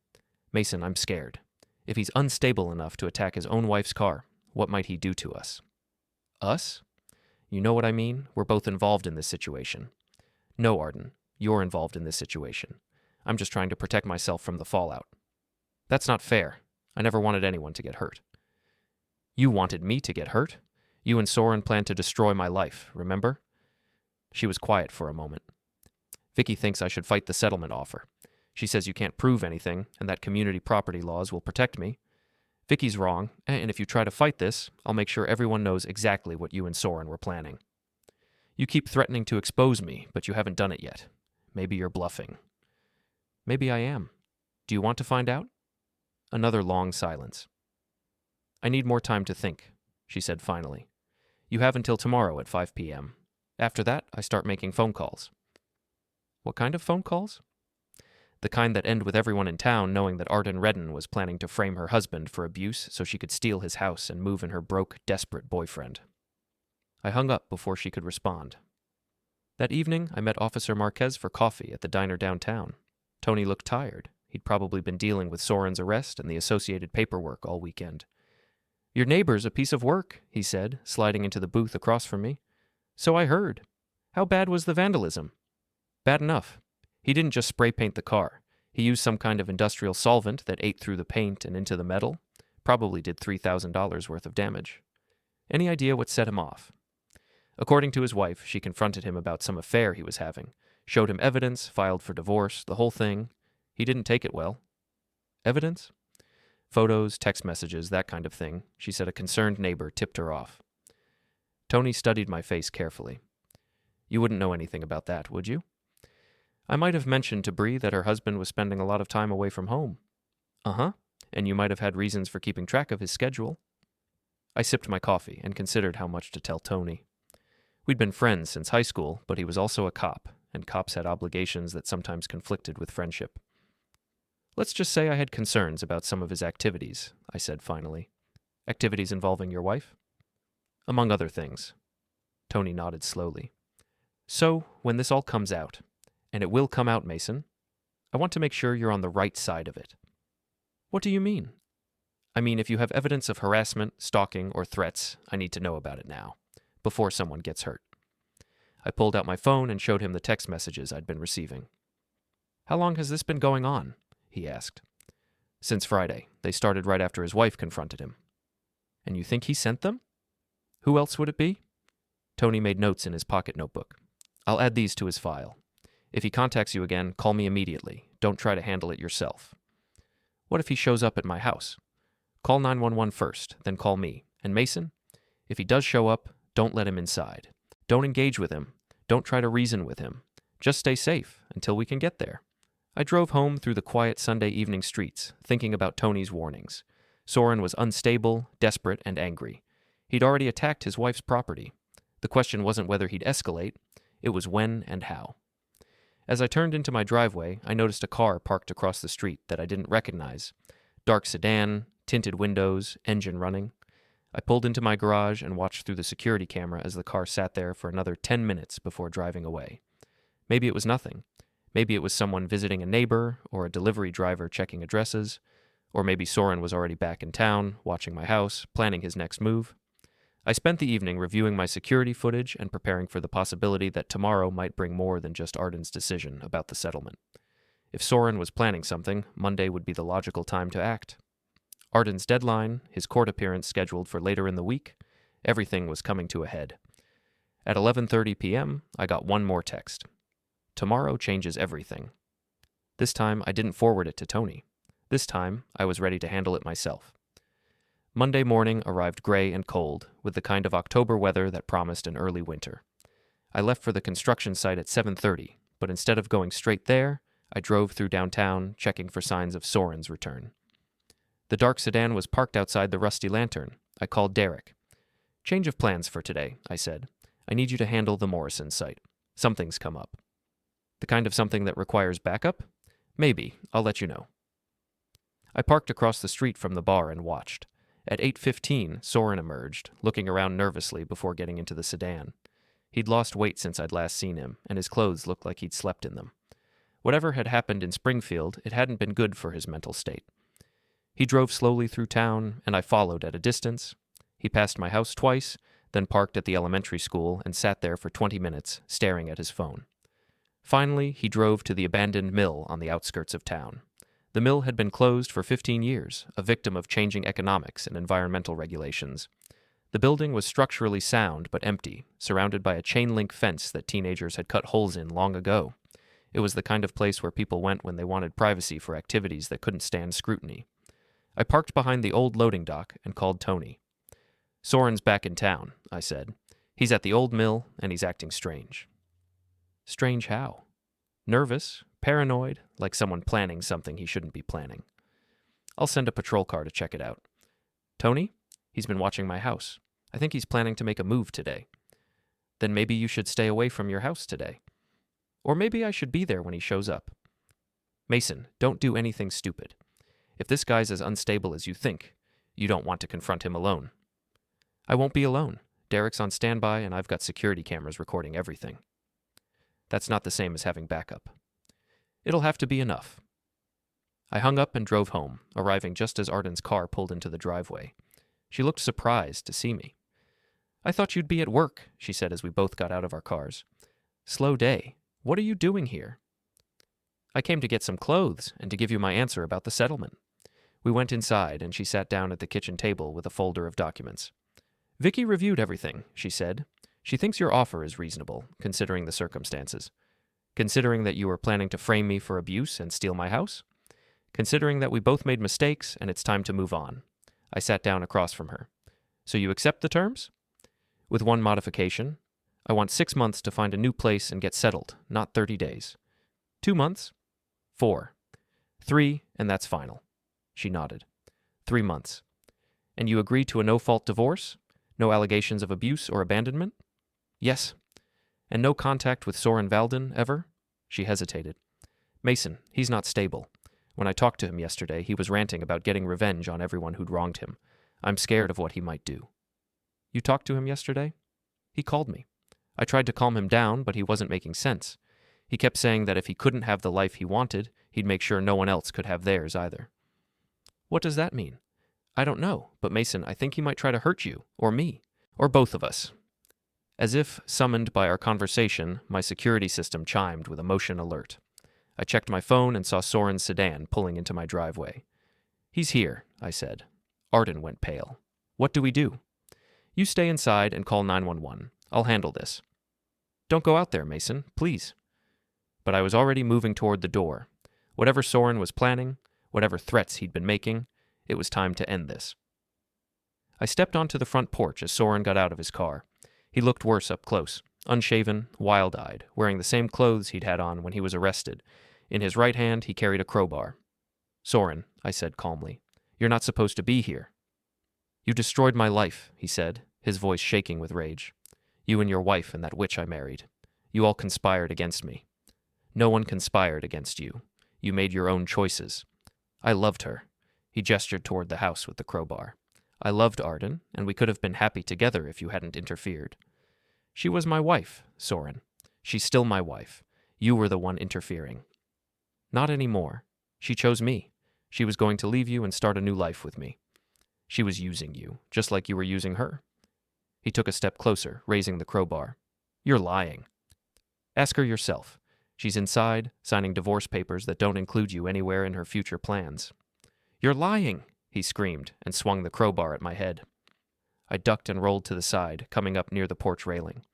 Mason, I'm scared. If he's unstable enough to attack his own wife's car, what might he do to us? Us? You know what I mean? We're both involved in this situation. No, Arden. You're involved in this situation. I'm just trying to protect myself from the fallout. That's not fair. I never wanted anyone to get hurt. You wanted me to get hurt? You and Soren planned to destroy my life, remember? She was quiet for a moment. Vicky thinks I should fight the settlement offer. She says you can't prove anything, and that community property laws will protect me. Vicky's wrong, and if you try to fight this, I'll make sure everyone knows exactly what you and Soren were planning. You keep threatening to expose me, but you haven't done it yet. Maybe you're bluffing. Maybe I am. Do you want to find out? Another long silence. I need more time to think, she said finally. You have until tomorrow at 5 p.m. After that, I start making phone calls. What kind of phone calls? The kind that end with everyone in town knowing that Arden Redden was planning to frame her husband for abuse so she could steal his house and move in her broke, desperate boyfriend. I hung up before she could respond. That evening, I met Officer Marquez for coffee at the diner downtown. Tony looked tired. He'd probably been dealing with Soren's arrest and the associated paperwork all weekend. Your neighbor's a piece of work, he said, sliding into the booth across from me. So I heard. How bad was the vandalism? Bad enough. He didn't just spray paint the car. He used some kind of industrial solvent that ate through the paint and into the metal. Probably did $3,000 worth of damage. Any idea what set him off? According to his wife, she confronted him about some affair he was having, showed him evidence, filed for divorce, the whole thing. He didn't take it well. Evidence? Photos, text messages, that kind of thing. She said a concerned neighbor tipped her off. Tony studied my face carefully. You wouldn't know anything about that, would you? I might have mentioned to Bree that her husband was spending a lot of time away from home. Uh-huh. And you might have had reasons for keeping track of his schedule. I sipped my coffee and considered how much to tell Tony. We'd been friends since high school, but he was also a cop, and cops had obligations that sometimes conflicted with friendship. Let's just say I had concerns about some of his activities, I said finally. Activities involving your wife? Among other things. Tony nodded slowly. So, when this all comes out, and it will come out, Mason, I want to make sure you're on the right side of it. What do you mean? I mean, if you have evidence of harassment, stalking, or threats, I need to know about it now, before someone gets hurt. I pulled out my phone and showed him the text messages I'd been receiving. "How long has this been going on?" he asked. "Since Friday. They started right after his wife confronted him." "And you think he sent them?" "Who else would it be?" Tony made notes in his pocket notebook. "I'll add these to his file. If he contacts you again, call me immediately. Don't try to handle it yourself." "What if he shows up at my house?" "Call 911 first, then call me. And Mason, if he does show up, don't let him inside. Don't engage with him. Don't try to reason with him. Just stay safe until we can get there." I drove home through the quiet Sunday evening streets, thinking about Tony's warnings. Soren was unstable, desperate, and angry. He'd already attacked his wife's property. The question wasn't whether he'd escalate, it was when and how. As I turned into my driveway, I noticed a car parked across the street that I didn't recognize. Dark sedan, tinted windows, engine running. I pulled into my garage and watched through the security camera as the car sat there for another 10 minutes before driving away. Maybe it was nothing. Maybe it was someone visiting a neighbor, or a delivery driver checking addresses, or maybe Soren was already back in town, watching my house, planning his next move. I spent the evening reviewing my security footage and preparing for the possibility that tomorrow might bring more than just Arden's decision about the settlement. If Soren was planning something, Monday would be the logical time to act. Arden's deadline, his court appearance scheduled for later in the week, everything was coming to a head. At 11:30 p.m., I got one more text. "Tomorrow changes everything." This time, I didn't forward it to Tony. This time, I was ready to handle it myself. Monday morning arrived gray and cold, with the kind of October weather that promised an early winter. I left for the construction site at 7:30, but instead of going straight there, I drove through downtown, checking for signs of Soren's return. The dark sedan was parked outside the Rusty Lantern. I called Derek. "Change of plans for today," I said. "I need you to handle the Morrison site. Something's come up." "The kind of something that requires backup?" "Maybe. I'll let you know." I parked across the street from the bar and watched. At 8:15, Soren emerged, looking around nervously before getting into the sedan. He'd lost weight since I'd last seen him, and his clothes looked like he'd slept in them. Whatever had happened in Springfield, it hadn't been good for his mental state. He drove slowly through town, and I followed at a distance. He passed my house twice, then parked at the elementary school and sat there for 20 minutes, staring at his phone. Finally, he drove to the abandoned mill on the outskirts of town. The mill had been closed for 15 years, a victim of changing economics and environmental regulations. The building was structurally sound but empty, surrounded by a chain-link fence that teenagers had cut holes in long ago. It was the kind of place where people went when they wanted privacy for activities that couldn't stand scrutiny. I parked behind the old loading dock and called Tony. "Soren's back in town," I said. "He's at the old mill, and he's acting strange." Strange how? Nervous, paranoid, like someone planning something he shouldn't be planning. "I'll send a patrol car to check it out." "Tony? He's been watching my house. I think he's planning to make a move today." "Then maybe you should stay away from your house today. Or maybe I should be there when he shows up." "Mason, don't do anything stupid. If this guy's as unstable as you think, you don't want to confront him alone." "I won't be alone. Derek's on standby and I've got security cameras recording everything." "That's not the same as having backup." "It'll have to be enough." I hung up and drove home, arriving just as Arden's car pulled into the driveway. She looked surprised to see me. "I thought you'd be at work," she said as we both got out of our cars. "Slow day. What are you doing here?" "I came to get some clothes and to give you my answer about the settlement." We went inside and she sat down at the kitchen table with a folder of documents. "Vicky reviewed everything," she said. "She thinks your offer is reasonable, considering the circumstances. Considering that you were planning to frame me for abuse and steal my house. Considering that we both made mistakes and it's time to move on." I sat down across from her. "So you accept the terms?" "With one modification. I want 6 months to find a new place and get settled, not 30 days. 2 months? 4. 3, and that's final." She nodded. 3 months. "And you agree to a no-fault divorce? No allegations of abuse or abandonment?" "Yes." "And no contact with Soren Valden, ever?" She hesitated. "Mason, he's not stable. When I talked to him yesterday, he was ranting about getting revenge on everyone who'd wronged him. I'm scared of what he might do." "You talked to him yesterday?" "He called me. I tried to calm him down, but he wasn't making sense. He kept saying that if he couldn't have the life he wanted, he'd make sure no one else could have theirs either." "What does that mean?" "I don't know, but Mason, I think he might try to hurt you, or me, or both of us." As if summoned by our conversation, my security system chimed with a motion alert. I checked my phone and saw Soren's sedan pulling into my driveway. "He's here," I said. Arden went pale. "What do we do?" "You stay inside and call 911. I'll handle this." "Don't go out there, Mason, please." But I was already moving toward the door. Whatever Soren was planning, whatever threats he'd been making, it was time to end this. I stepped onto the front porch as Soren got out of his car. He looked worse up close, unshaven, wild-eyed, wearing the same clothes he'd had on when he was arrested. In his right hand, he carried a crowbar. "Soren," I said calmly, "you're not supposed to be here." "You destroyed my life," he said, his voice shaking with rage. "You and your wife and that witch I married. You all conspired against me." "No one conspired against you. You made your own choices." "I loved her." He gestured toward the house with the crowbar. "I loved Arden, and we could have been happy together if you hadn't interfered." "She was my wife, Soren. She's still my wife. You were the one interfering." "Not anymore. She chose me. She was going to leave you and start a new life with me. She was using you, just like you were using her." He took a step closer, raising the crowbar. "You're lying." "Ask her yourself. She's inside, signing divorce papers that don't include you anywhere in her future plans." "You're lying," he screamed and swung the crowbar at my head. I ducked and rolled to the side, coming up near the porch railing.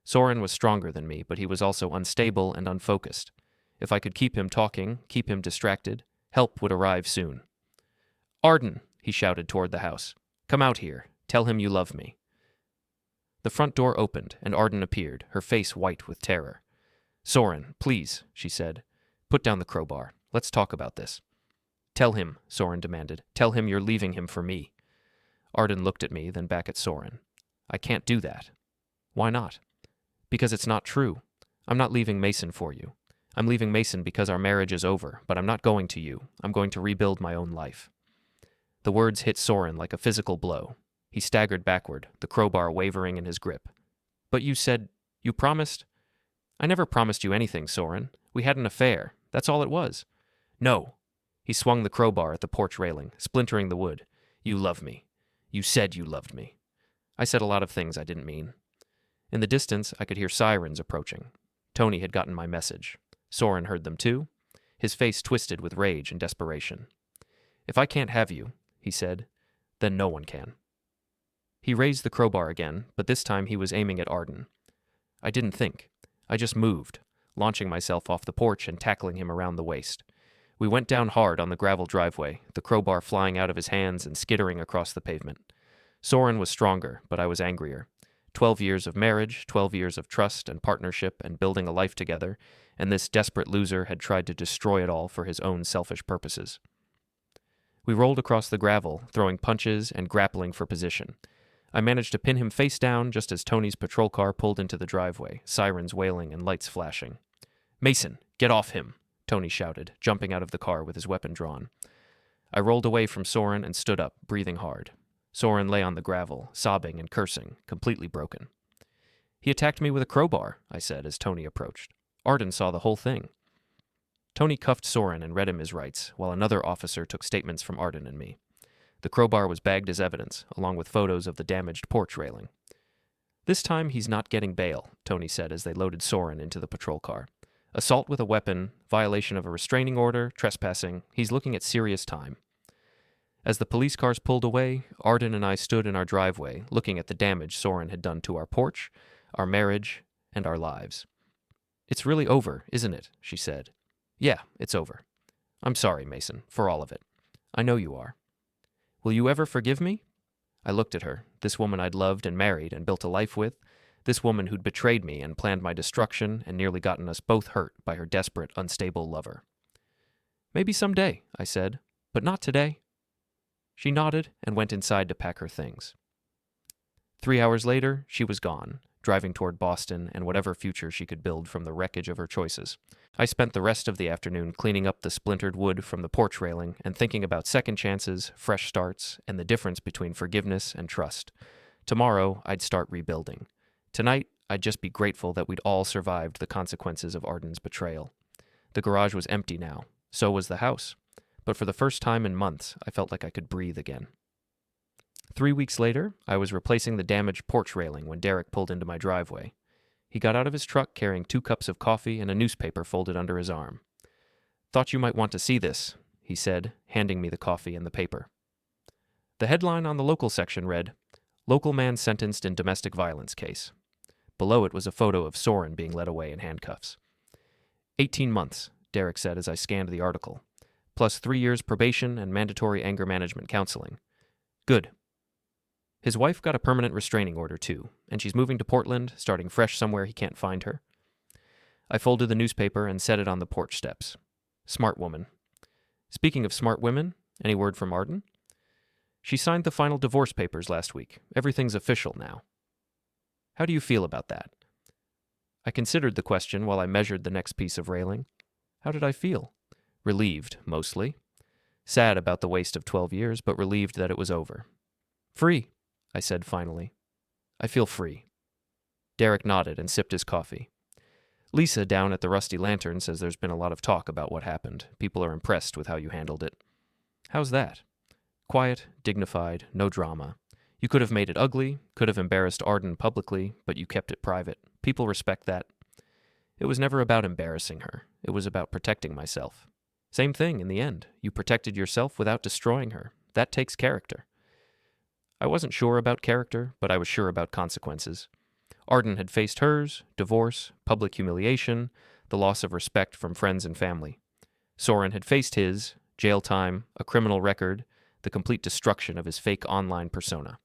Soren was stronger than me, but he was also unstable and unfocused. If I could keep him talking, keep him distracted, help would arrive soon. "Arden," he shouted toward the house. "Come out here. Tell him you love me." The front door opened, and Arden appeared, her face white with terror. "Soren, please," she said. "Put down the crowbar. Let's talk about this." "Tell him," Soren demanded. "Tell him you're leaving him for me." Arden looked at me, then back at Soren. "I can't do that." "Why not?" "Because it's not true. I'm not leaving Mason for you. I'm leaving Mason because our marriage is over, but I'm not going to you. I'm going to rebuild my own life." The words hit Soren like a physical blow. He staggered backward, the crowbar wavering in his grip. "But you said, you promised—" "I never promised you anything, Soren. We had an affair. That's all it was." "No." He swung the crowbar at the porch railing, splintering the wood. "You love me. You said you loved me." I said a lot of things I didn't mean. In the distance, I could hear sirens approaching. Tony had gotten my message. Soren heard them too. His face twisted with rage and desperation. "If I can't have you," he said, "then no one can." He raised the crowbar again, but this time he was aiming at Arden. I didn't think. I just moved, launching myself off the porch and tackling him around the waist. We went down hard on the gravel driveway, the crowbar flying out of his hands and skittering across the pavement. Soren was stronger, but I was angrier. 12 years of marriage, 12 years of trust and partnership and building a life together, and this desperate loser had tried to destroy it all for his own selfish purposes. We rolled across the gravel, throwing punches and grappling for position. I managed to pin him face down just as Tony's patrol car pulled into the driveway, sirens wailing and lights flashing. "Mason, get off him," Tony shouted, jumping out of the car with his weapon drawn. I rolled away from Soren and stood up, breathing hard. Soren lay on the gravel, sobbing and cursing, completely broken. "He attacked me with a crowbar," I said as Tony approached. "Arden saw the whole thing." Tony cuffed Soren and read him his rights, while another officer took statements from Arden and me. The crowbar was bagged as evidence, along with photos of the damaged porch railing. "This time he's not getting bail," Tony said as they loaded Soren into the patrol car. "Assault with a weapon, violation of a restraining order, trespassing. He's looking at serious time." As the police cars pulled away, Arden and I stood in our driveway, looking at the damage Soren had done to our porch, our marriage, and our lives. "It's really over, isn't it?" she said. "Yeah, it's over. I'm sorry, Mason, for all of it. I know you are." "Will you ever forgive me?" I looked at her, this woman I'd loved and married and built a life with, this woman who'd betrayed me and planned my destruction and nearly gotten us both hurt by her desperate, unstable lover. "Maybe someday," I said, "but not today." She nodded and went inside to pack her things. 3 hours later, she was gone, driving toward Boston and whatever future she could build from the wreckage of her choices. I spent the rest of the afternoon cleaning up the splintered wood from the porch railing and thinking about second chances, fresh starts, and the difference between forgiveness and trust. Tomorrow, I'd start rebuilding. Tonight, I'd just be grateful that we'd all survived the consequences of Arden's betrayal. The garage was empty now. So was the house. But for the first time in months, I felt like I could breathe again. 3 weeks later, I was replacing the damaged porch railing when Derek pulled into my driveway. He got out of his truck carrying 2 cups of coffee and a newspaper folded under his arm. "Thought you might want to see this," he said, handing me the coffee and the paper. The headline on the local section read, "Local man sentenced in domestic violence case." Below it was a photo of Soren being led away in handcuffs. 18 months, Derek said as I scanned the article, plus 3 years probation and mandatory anger management counseling. Good. His wife got a permanent restraining order too, and she's moving to Portland, starting fresh somewhere he can't find her. I folded the newspaper and set it on the porch steps. Smart woman. Speaking of smart women, any word from Arden? She signed the final divorce papers last week. Everything's official now. How do you feel about that? I considered the question while I measured the next piece of railing. How did I feel? Relieved, mostly. Sad about the waste of 12 years, but relieved that it was over. Free, I said finally. I feel free. Derek nodded and sipped his coffee. Lisa down at the Rusty Lantern says there's been a lot of talk about what happened. People are impressed with how you handled it. How's that? Quiet, dignified, no drama. You could have made it ugly, could have embarrassed Arden publicly, but you kept it private. People respect that. It was never about embarrassing her. It was about protecting myself. Same thing in the end. You protected yourself without destroying her. That takes character. I wasn't sure about character, but I was sure about consequences. Arden had faced hers, divorce, public humiliation, the loss of respect from friends and family. Soren had faced his, jail time, a criminal record, the complete destruction of his fake online persona.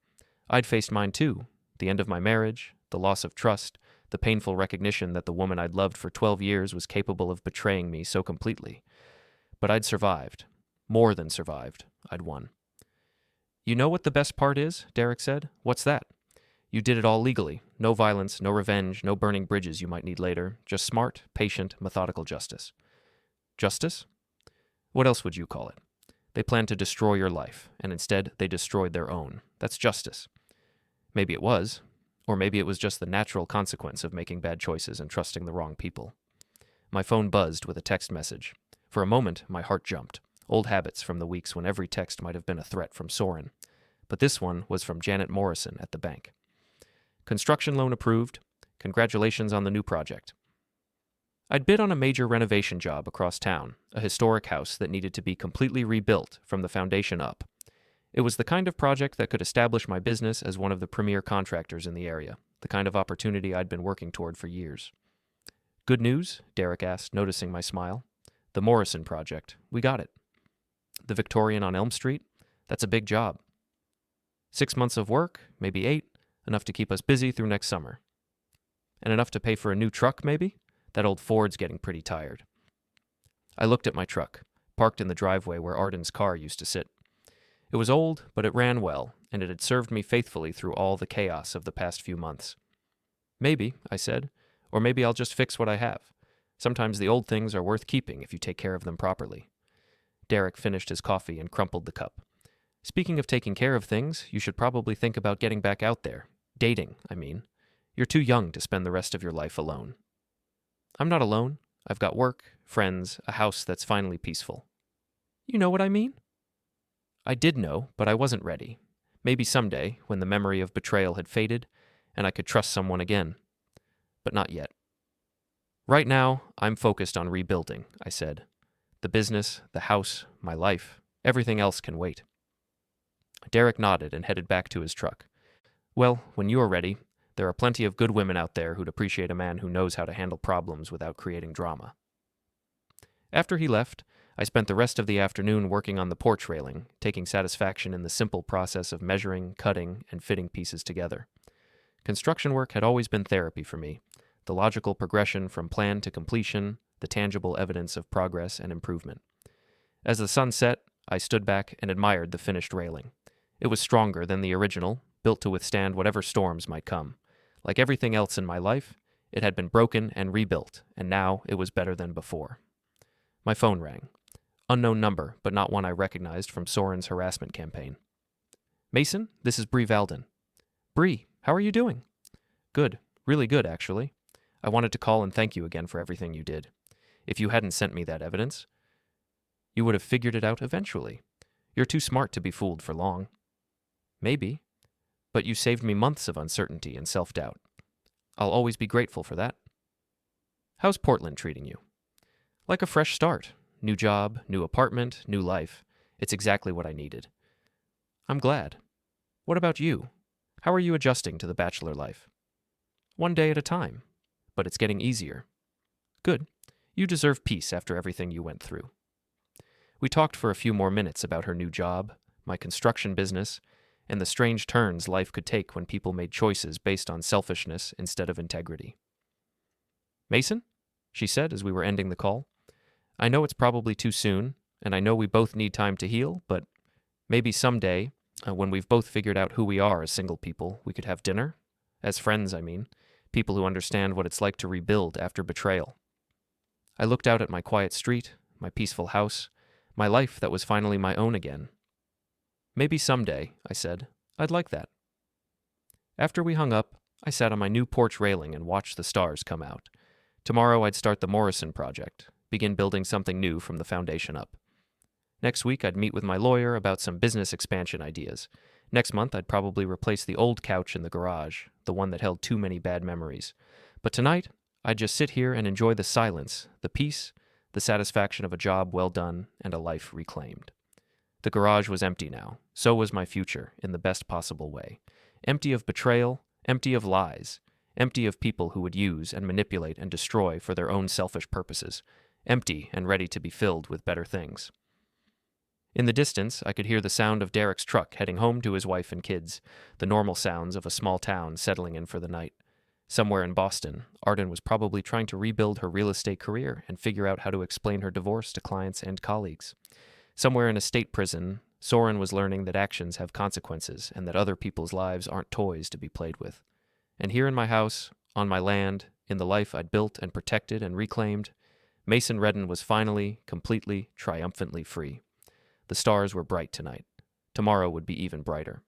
I'd faced mine too, the end of my marriage, the loss of trust, the painful recognition that the woman I'd loved for 12 years was capable of betraying me so completely. But I'd survived. More than survived. I'd won. You know what the best part is? Derek said. What's that? You did it all legally. No violence, no revenge, no burning bridges you might need later. Just smart, patient, methodical justice. Justice? What else would you call it? They planned to destroy your life, and instead they destroyed their own. That's justice. Maybe it was, or maybe it was just the natural consequence of making bad choices and trusting the wrong people. My phone buzzed with a text message. For a moment, my heart jumped. Old habits from the weeks when every text might have been a threat from Soren. But this one was from Janet Morrison at the bank. Construction loan approved. Congratulations on the new project. I'd bid on a major renovation job across town, a historic house that needed to be completely rebuilt from the foundation up. It was the kind of project that could establish my business as one of the premier contractors in the area, the kind of opportunity I'd been working toward for years. Good news? Derek asked, noticing my smile. The Morrison project. We got it. The Victorian on Elm Street? That's a big job. 6 months of work, maybe 8, enough to keep us busy through next summer. And enough to pay for a new truck, maybe? That old Ford's getting pretty tired. I looked at my truck, parked in the driveway where Arden's car used to sit. It was old, but it ran well, and it had served me faithfully through all the chaos of the past few months. Maybe, I said, or maybe I'll just fix what I have. Sometimes the old things are worth keeping if you take care of them properly. Derek finished his coffee and crumpled the cup. Speaking of taking care of things, you should probably think about getting back out there. Dating, I mean. You're too young to spend the rest of your life alone. I'm not alone. I've got work, friends, a house that's finally peaceful. You know what I mean? I did know, but I wasn't ready. Maybe someday, when the memory of betrayal had faded, and I could trust someone again. But not yet. Right now, I'm focused on rebuilding, I said. The business, the house, my life, everything else can wait. Derek nodded and headed back to his truck. Well, when you are ready, there are plenty of good women out there who'd appreciate a man who knows how to handle problems without creating drama. After he left, I spent the rest of the afternoon working on the porch railing, taking satisfaction in the simple process of measuring, cutting, and fitting pieces together. Construction work had always been therapy for me, the logical progression from plan to completion, the tangible evidence of progress and improvement. As the sun set, I stood back and admired the finished railing. It was stronger than the original, built to withstand whatever storms might come. Like everything else in my life, it had been broken and rebuilt, and now it was better than before. My phone rang. Unknown number, but not one I recognized from Soren's harassment campaign. Mason, this is Bree Valden. Bree, how are you doing? Good. Really good, actually. I wanted to call and thank you again for everything you did. If you hadn't sent me that evidence, you would have figured it out eventually. You're too smart to be fooled for long. Maybe, but you saved me months of uncertainty and self-doubt. I'll always be grateful for that. How's Portland treating you? Like a fresh start. New job, new apartment, new life. It's exactly what I needed. I'm glad. What about you? How are you adjusting to the bachelor life? One day at a time, but it's getting easier. Good. You deserve peace after everything you went through. We talked for a few more minutes about her new job, my construction business, and the strange turns life could take when people made choices based on selfishness instead of integrity. Mason? She said as we were ending the call. I know it's probably too soon, and I know we both need time to heal, but maybe someday, when we've both figured out who we are as single people, we could have dinner. As friends, I mean. People who understand what it's like to rebuild after betrayal. I looked out at my quiet street, my peaceful house, my life that was finally my own again. Maybe someday, I said. I'd like that. After we hung up, I sat on my new porch railing and watched the stars come out. Tomorrow I'd start the Morrison project, begin building something new from the foundation up. Next week I'd meet with my lawyer about some business expansion ideas. Next month I'd probably replace the old couch in the garage, the one that held too many bad memories. But tonight, I'd just sit here and enjoy the silence, the peace, the satisfaction of a job well done and a life reclaimed. The garage was empty now. So was my future, in the best possible way. Empty of betrayal, empty of lies, empty of people who would use and manipulate and destroy for their own selfish purposes, empty and ready to be filled with better things. In the distance, I could hear the sound of Derek's truck heading home to his wife and kids, the normal sounds of a small town settling in for the night. Somewhere in Boston, Arden was probably trying to rebuild her real estate career and figure out how to explain her divorce to clients and colleagues. Somewhere in a state prison, Soren was learning that actions have consequences and that other people's lives aren't toys to be played with. And here in my house, on my land, in the life I'd built and protected and reclaimed, Mason Redden was finally, completely, triumphantly free. The stars were bright tonight. Tomorrow would be even brighter.